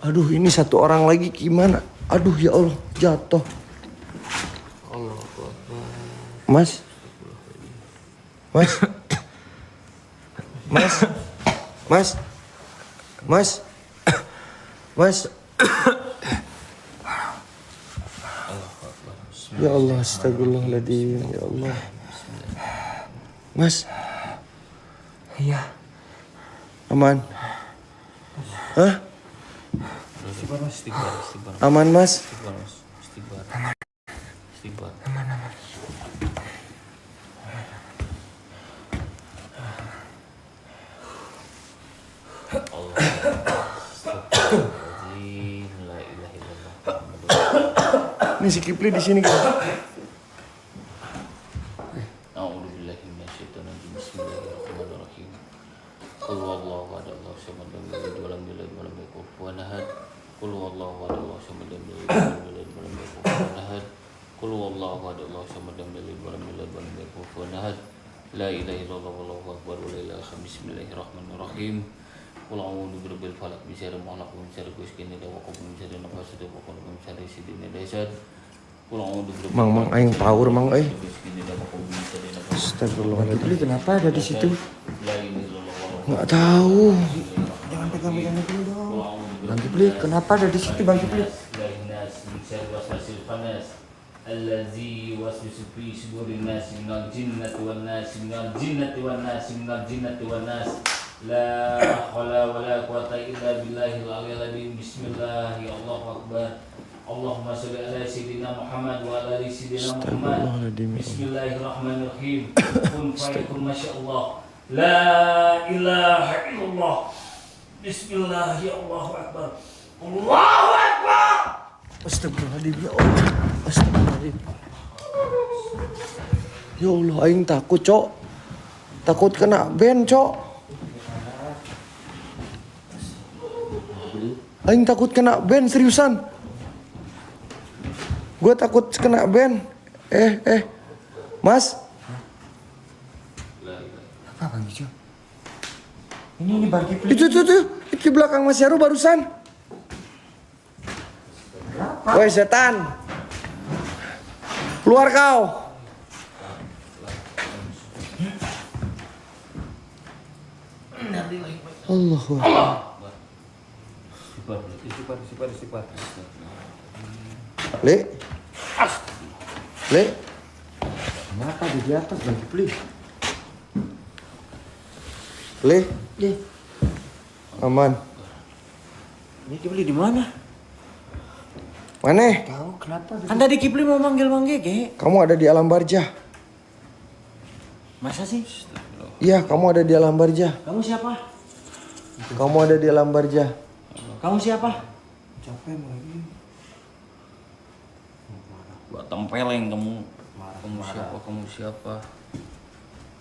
Aduh, ini satu orang lagi gimana? Aduh ya Allah, jatuh. Mas. Ya Allah, astagfirullahaladzim. Ya Allah. Mas. Iya. Aman. Hah? Aman, Mas. Ini si Kipli di sini kan. A'udzubillahi minasyaitonir bismillahirrahmanirrahim. Qul huwallahu ahad, Allahu samad, lam yalid walam yulad walam yakul kufuwan ahad. Qul huwallahu ahad, Allahu samad, lam yalid walam yulad walam yakul kufuwan ahad. Qul huwallahu ahad, Allahu samad, lam yalid walam yulad walam yakul kufuwan ahad. La ilaha illallah wallahu akbar wa la ilaha illallah. Bismillahirrahmanirrahim. Qul a'udzu birabbil falaq min syarri ma khalaq min syarri ghasiqin idza waqab min syarri nafasati wa min syarri hasidin idza hasad. Qul a'udzu birabbil Mang aing power mang euy. Astagfirullah. Astagfirullahaladzim. Kenapa ada di situ? Nggak tahu. Jangan pegang ini dong. Bang Kipli, kenapa ada di situ Bang Kipli? الذي يوسوس في صدور الناس من الجنة والناس من الجنة والناس من الجنة والناس لا حول ولا قوة إلا بالله العلي العظيم بسم الله الله أكبر اللهم صل على سيدنا محمد وعلى آل سيدنا محمد بسم الله الرحمن الرحيم كن فيكون ما شاء الله لا إله إلا الله بسم الله يا الله أكبر الله أكبر Astagfirullahaladzim ya Allah. Astagfirullahaladzim. Ya Allah, aing takut, Cok. Takut kena ban, Cok. Aing takut kena ban, seriusan. Gue takut kena ban. Mas. Apa Bang Ijo? Ini Bang Kipli. Itu. Di belakang Mas Heru barusan. Woi setan, keluar kau. Allah. Istighfar. Le. Kenapa di atas Bang Kipli? Le. Aman. Ini Kipli di mana? Mana? Tahu kenapa? Kan tadi Kipli mau manggil Bang Gege. Kamu ada di alam barjah. Masa sih? Iya, kamu ada di alam barjah. Kamu siapa? Kamu ada di alam barjah. Kamu siapa? Capek lagi. Buat tempeleng kamu. Kamu siapa?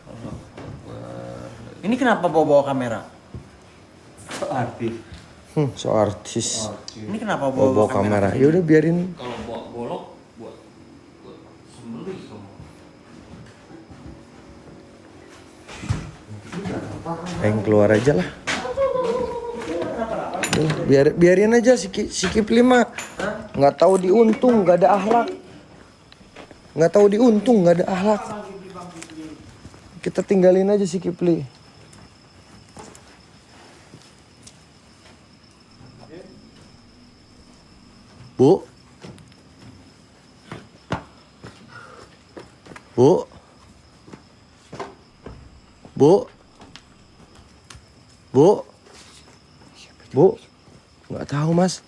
Allah Akbar. Ini kenapa bawa kamera? Artis. So artis. Ini kenapa Bawa kamera. Ya udah biarin. Kalau bawa golok buat sembelih kamu. Aing keluar aja lah. Biarin aja si Kipli mah. Nggak tahu diuntung, nggak ada akhlak. Nggak tahu diuntung, nggak ada akhlak. Kita tinggalin aja si Kipli. Bu. Nggak tahu Mas.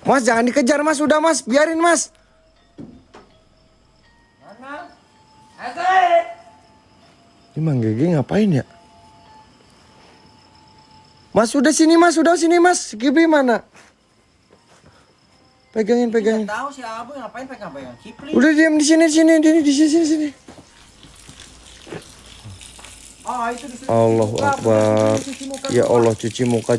Mas jangan dikejar Mas, udah Mas, biarin Mas. Ini Mang Gege ngapain ya? Mas udah sini Mas, Kipli mana? Pegangin. Tahu si Abu ngapain pegang Kipli? Udah diam di sini. Oh, itu di sini. Allahu Akbar. Ya Allah, cuci muka.